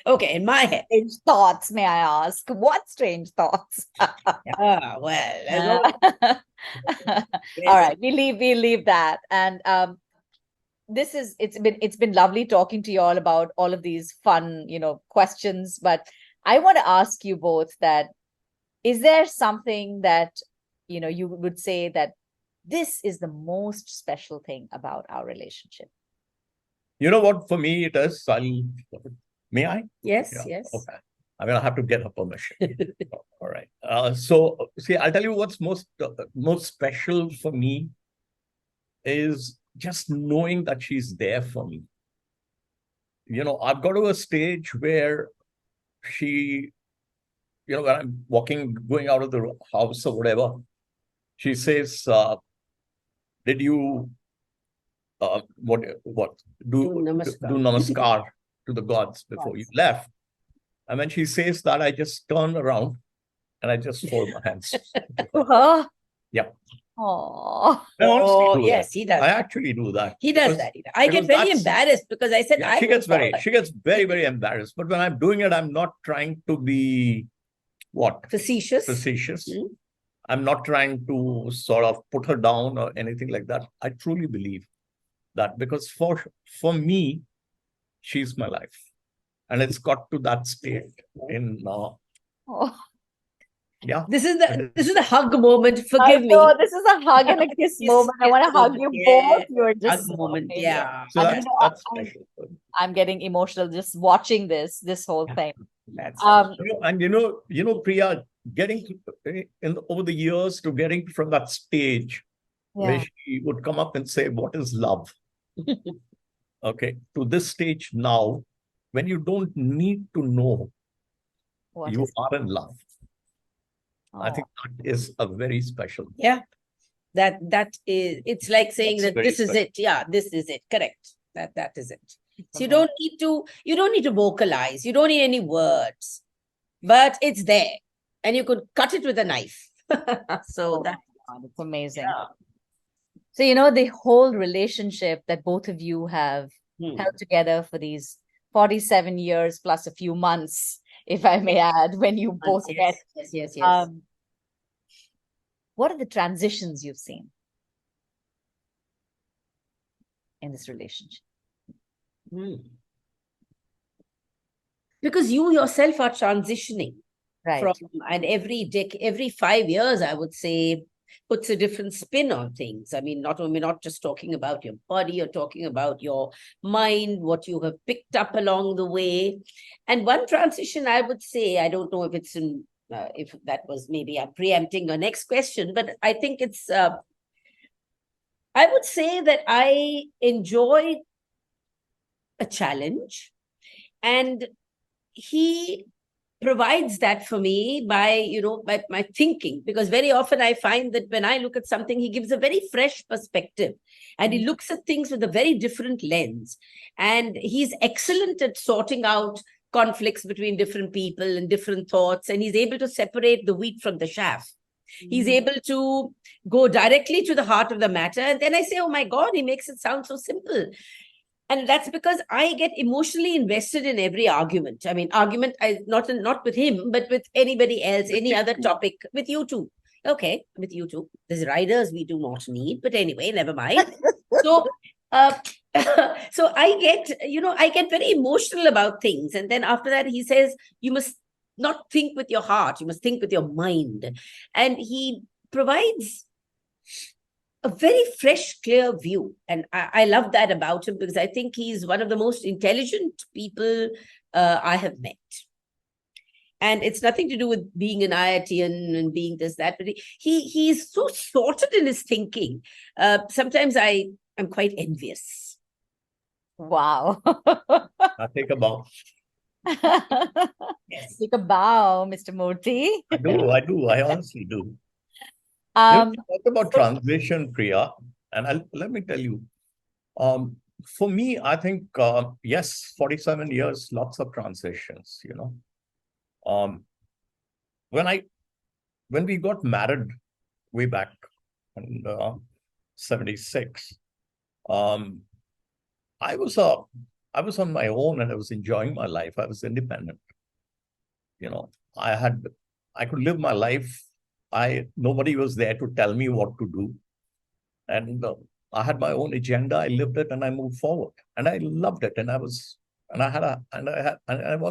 Okay, in my head. Strange thoughts, may I ask? What strange thoughts? Well. All right, we leave that. And it's been lovely talking to you all about all of these fun, questions. But I want to ask you both that, is there something that, you would say that this is the most special thing about our relationship? You know what? For me, it is. May I? Yes, yeah. Yes. Okay. I'm going to have to get her permission. All right. So, see, I'll tell you what's most special for me is just knowing that she's there for me. I've got to a stage where she, when I'm walking, going out of the house or whatever, she says, did you, what, Do namaskar. do namaskar to the gods before you left? And when she says that, I just turn around and I just fold my hands. To her? Yeah. Oh. I honestly Oh, do yes, that. he does. I actually do that. He does because- that. I get because very that's- embarrassed because I said, Yeah, I she will gets very, forward. she gets very, very embarrassed. But when I'm doing it, I'm not trying to be what? Facetious. Facetious. Hmm. I'm not trying to sort of put her down or anything like that. I truly believe that because for me, she's my life. And it's got to that state in Oh. yeah. This is the hug moment. I Forgive me. know, this is a hug and a kiss moment. I want to hug you both. You're Hug just moment. amazing. Yeah. So And that's special. I'm getting emotional just watching this whole thing. That's And Priya, getting over the years to getting from that stage where Yeah. she would come up and say, "What is love?" Okay, to this stage now, when you don't need to know, What you is are in love. I think that is a very special. Yeah. That is, it's like saying That's that very this is special. it. Yeah, this is it. Correct. That is it. So you amazing. don't need to vocalize. You don't need any words, but it's there, and you could cut it with a knife. So Oh that my God, it's amazing. yeah. So, the whole relationship that both of you have Hmm. held together for these 47 years plus a few months, if I may add, when you both met. Yes. What are the transitions you've seen in this relationship? Hmm. Because you yourself are transitioning Right. from, and every 5 years, I would say, puts a different spin on things. I mean, we're not just talking about your body, you're talking about your mind, what you have picked up along the way. And one transition, I would say, I don't know if it's in, if that was, maybe I'm preempting your next question, but I think it's, I would say that I enjoy a challenge, and he provides that for me by my thinking, because very often I find that when I look at something, he gives a very fresh perspective, and he looks at things with a very different lens, and he's excellent at sorting out conflicts between different people and different thoughts, and he's able to separate the wheat from the chaff. He's able to go directly to the heart of the matter, and then I say, oh my God, he makes it sound so simple. And that's because I get emotionally invested in every argument. I mean, not with him, but with anybody else, any other topic, with you too. Okay, with you too. There's riders we do not need, but anyway, never mind. So, so I get very emotional about things. And then after that, he says, you must not think with your heart, you must think with your mind. And he provides a very fresh, clear view. And I love that about him, because I think he's one of the most intelligent people I have met. And it's nothing to do with being an IITian and being this, that, but he's so sorted in his thinking. Sometimes I'm quite envious. Wow. I take a bow. Yes. Take a bow, Mr. Murthy. I do. I honestly do. Talk about transition, Priya, and let me tell you. For me, I think yes, 47 years, lots of transitions. Um, when we got married way back in 76, um, I was on my own and I was enjoying my life. I was independent. I could live my life. Nobody was there to tell me what to do. And I had my own agenda. I lived it and I moved forward. And I loved it. And I was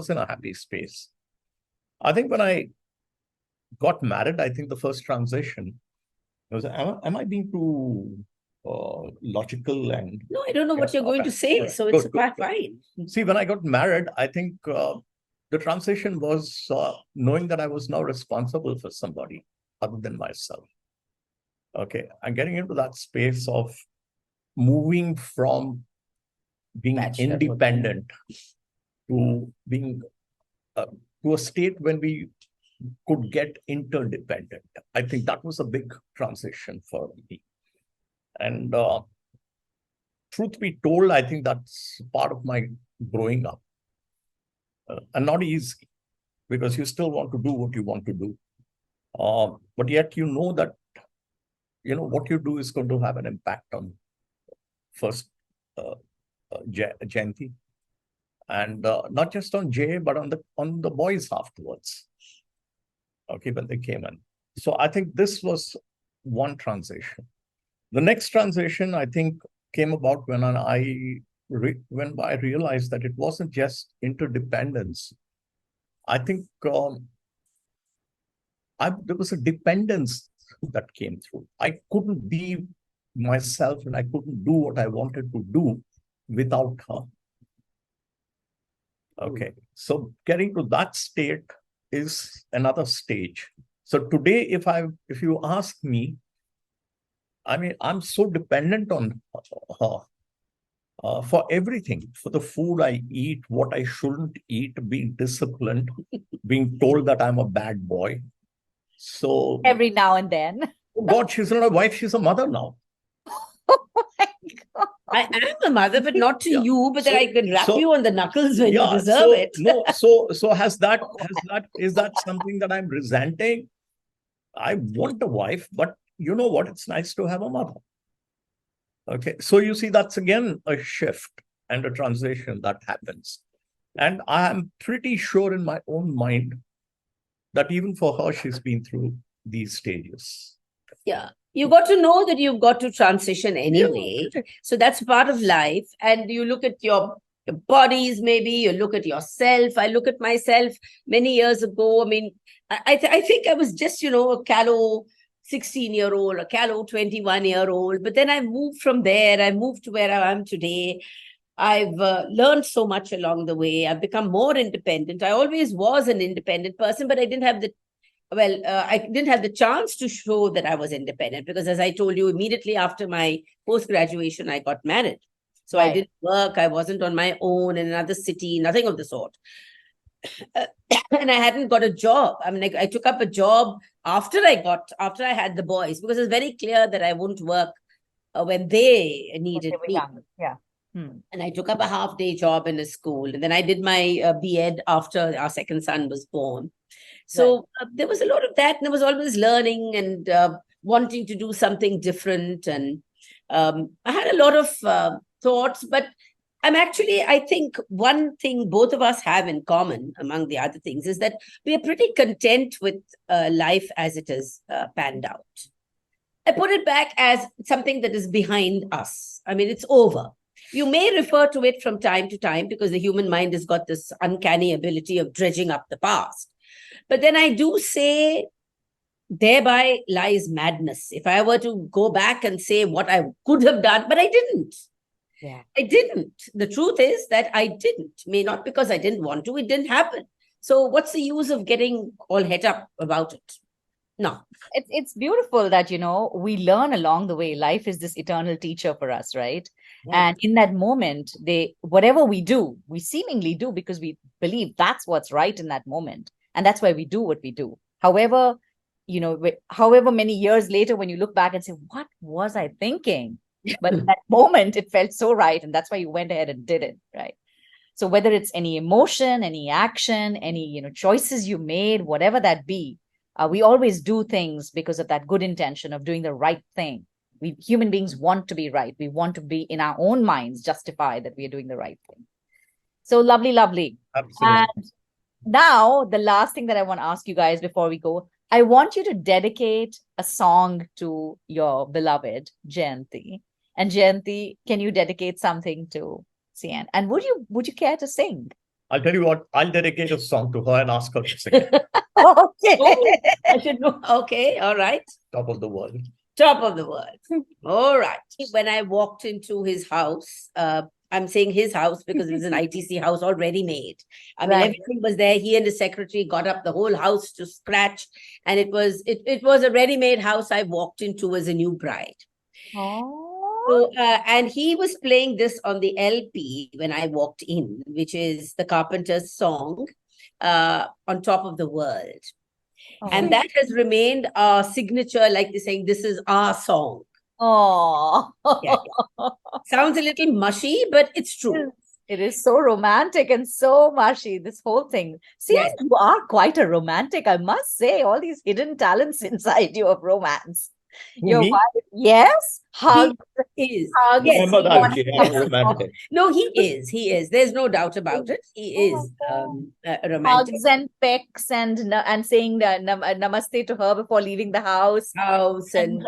in a happy space. I think when I got married, I think the first transition was, am I being too logical? And No, I don't know what you're going to say, so it's quite fine. See, when I got married, I think the transition was knowing that I was now responsible for somebody other than myself. Okay, I'm getting into that space of moving from being Bachelor. independent to being to a state when we could get interdependent. I think that was a big transition for me. And truth be told, I think that's part of my growing up. And not easy, because you still want to do what you want to do. But yet you know that, what you do is going to have an impact on first Jayanthi, and not just on Jay, but on the boys afterwards. Okay, when they came in. So I think this was one transition. The next transition, I think, came about when I realized that it wasn't just interdependence. I think there was a dependence that came through. I couldn't be myself and I couldn't do what I wanted to do without her. Okay, so getting to that state is another stage. So today, if you ask me, I mean, I'm so dependent on her for everything, for the food I eat, what I shouldn't eat, being disciplined, being told that I'm a bad boy. So every now and then. Oh God, she's not a wife, she's a mother now. Oh my God. I am a mother, but not to you, but then So- I can rap so- you on the knuckles when you Yeah, deserve it. No, so is that something that I'm resenting? I want a wife, but you know what? It's nice to have a mother. Okay, so you see, that's again a shift and a transition that happens. And I'm pretty sure in my own mind that even for her, she's been through these stages. Yeah. You got to know that you've got to transition anyway. Yeah. So that's part of life. And you look at your bodies, maybe you look at yourself. I look at myself many years ago. I mean, I think I was just, a callow 16-year-old, a callow 21-year-old. But then I moved from there. I moved to where I am today. I've learned so much along the way. I've become more independent. I always was an independent person, but I didn't have the chance to show that I was independent because, as I told you, immediately after my post-graduation, I got married. So Right. I didn't work. I wasn't on my own in another city, nothing of the sort. And I hadn't got a job. I mean, I took up a job after I had the boys, because it's very clear that I wouldn't work when they needed me. Yeah. And I took up a half-day job in a school. And then I did my B.Ed after our second son was born. So there was a lot of that. And there was always learning and wanting to do something different. And I had a lot of thoughts. But I think one thing both of us have in common, among the other things, is that we are pretty content with life as it is panned out. I put it back as something that is behind us. I mean, it's over. You may refer to it from time to time because the human mind has got this uncanny ability of dredging up the past. But then I do say, thereby lies madness. If I were to go back and say what I could have done, but I didn't. Yeah. I didn't. The truth is that I didn't. May not because I didn't want to, it didn't happen. So what's the use of getting all het up about it? No. It's beautiful that, we learn along the way. Life is this eternal teacher for us, right? Yeah. And in that moment, whatever we do, we seemingly do because we believe that's what's right in that moment. And that's why we do what we do. However, however many years later, when you look back and say, what was I thinking? But in that moment, it felt so right. And that's why you went ahead and did it, right? So whether it's any emotion, any action, any, choices you made, whatever that be, we always do things because of that good intention of doing the right thing. We human beings want to be right. We want to be in our own minds justify that we are doing the right thing. So lovely, lovely. Absolutely. And now the last thing that I want to ask you guys before we go, I want you to dedicate a song to your beloved Jayanthi. And Jayanthi, can you dedicate something to CN? And would you care to sing? I'll tell you what, I'll dedicate a song to her and ask her to sing. Okay. Oh, I should know. Okay, all right. Top of the world. Top of the world. All right. When I walked into his house, I'm saying his house because it was an ITC house already made. I mean, Right. everything was there. He and his secretary got up the whole house to scratch. And it was a ready-made house I walked into as a new bride. Oh. So, and he was playing this on the LP when I walked in, which is the Carpenter's song, On Top of the World. And that has remained our signature, like they're saying, this is our song. Oh, Yeah. Sounds a little mushy, but it's true. It is so romantic and so mushy, this whole thing. See, Yes. you are quite a romantic, I must say, all these hidden talents inside you of romance. Who, Your me? wife, yes, hug, He is. hug. Yes, Remember that, Yes. Jay, I'm romantic. No, he is. He is. There's no doubt about it. He Oh my is God. romantic. Hugs and pecks and saying namaste to her before leaving the house. House and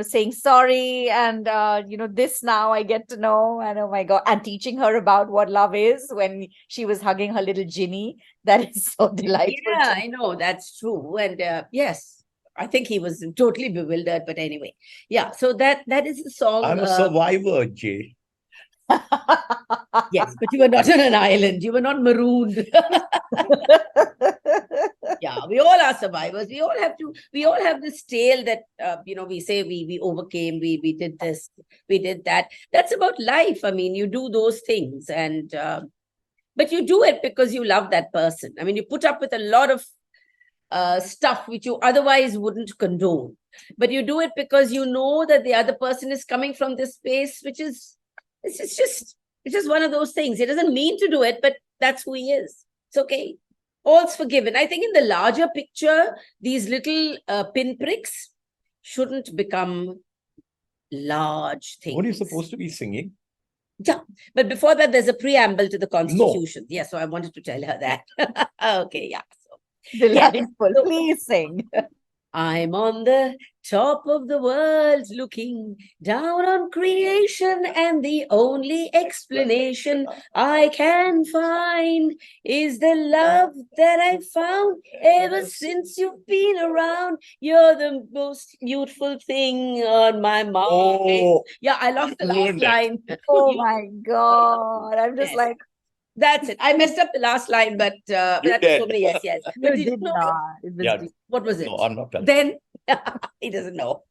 Saying sorry and this now I get to know, and oh my God, and teaching her about what love is when she was hugging her little Ginny. That is so delightful. yeah, I know that's true. And yes, I think he was totally bewildered. But anyway, yeah. So that is the song. I'm a survivor, Jay. Yes, but you were not on an island. You were not marooned. Yeah, we all are survivors. We all have this tale that we say we overcame, we did this, we did that. That's about life. I mean, you do those things, and but you do it because you love that person. I mean, you put up with a lot of stuff which you otherwise wouldn't condone, but you do it because you know that the other person is coming from this space, which is it's just one of those things. He doesn't mean to do it, but that's who he is. It's okay. All's forgiven. I think in the larger picture, these little pinpricks shouldn't become large things. What are you supposed to be singing? Yeah, but before that, there's a preamble to the Constitution. No. Yeah, so I wanted to tell her that. Okay, yeah. So, delightful. Yeah. Please sing. I'm on the top of the world looking down on creation, and the only explanation I can find is the love that I found ever since you've been around. You're the most beautiful thing on my mind. Oh, yeah, I lost the last line. Oh my God. I'm just like, that's it. I messed up the last line, but that was so many yes. But you did not. What was it? No, I'm not telling. Then he doesn't know.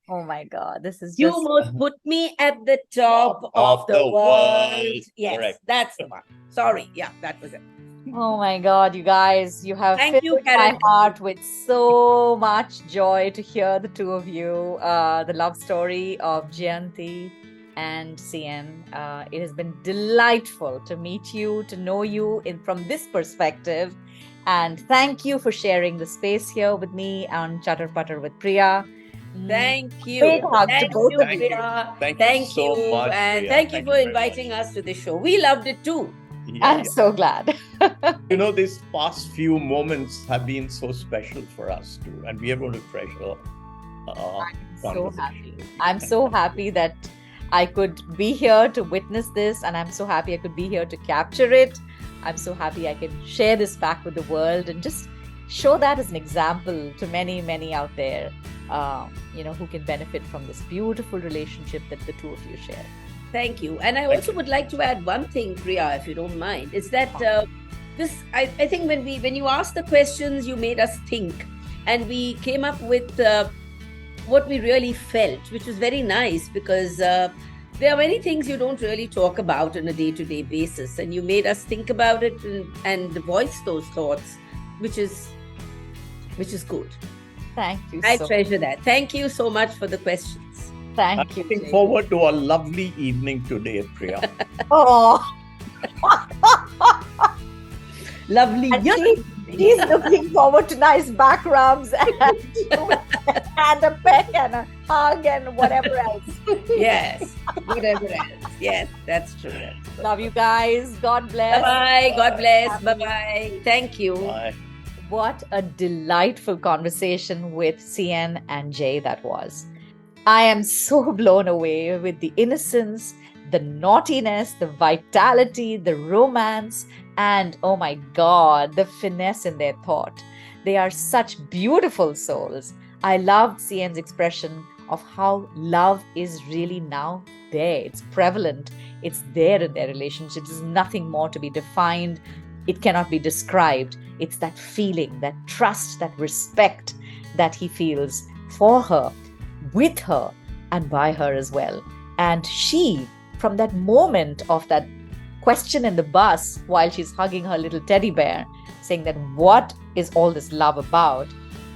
Oh my God, this is you just... must put me at the top of the world. Yes, correct. That's the one. Sorry. Yeah, that was it. Oh my God, you guys, you have filled my heart with so much joy to hear the two of you, the love story of Jayanthi and CN. It has been delightful to meet you, to know you from this perspective. And thank you for sharing the space here with me on Chattar Pattar with Priya. Thank you. Big hug to both of you. Thank you so much. And Priya. thank you for inviting us to the show. We loved it too. I'm so glad. These past few moments have been so special for us too. And we are going to treasure. I'm so happy that I could be here to witness this, and I'm so happy I could be here to capture it. I'm so happy I can share this back with the world and just show that as an example to many, many out there, who can benefit from this beautiful relationship that the two of you share. Thank you. And I also would like to add one thing, Priya, if you don't mind. Is that I think when you asked the questions, you made us think, and we came up with what we really felt, which was very nice, because there are many things you don't really talk about on a day-to-day basis, and you made us think about it and voice those thoughts, which is good. Thank you. I treasure that. Thank you so much for the questions. Thank you. Looking forward to a lovely evening today, Priya. Oh, lovely. He's looking forward to nice back rubs and a peck and a hug and whatever else. Yes, whatever else. Yes, that's true. Love you guys. God bless. Bye-bye. God bless. Bye-bye. Thank you. Bye. What a delightful conversation with CN and Jay that was. I am so blown away with the innocence, the naughtiness, the vitality, the romance, and oh my God, the finesse in their thought. They are such beautiful souls. I loved CN's expression of how love is really now there. It's prevalent. It's there in their relationships. There's nothing more to be defined. It cannot be described. It's that feeling, that trust, that respect that he feels for her, with her, and by her as well. And she, from that moment of that question in the bus while she's hugging her little teddy bear, saying that what is all this love about,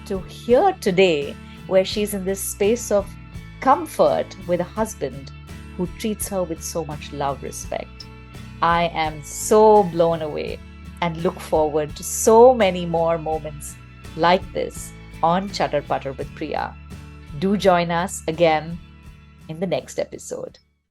to here today where she's in this space of comfort with a husband who treats her with so much love, respect. I am so blown away and look forward to so many more moments like this on Chattar Pattar with Priya. Do join us again in the next episode.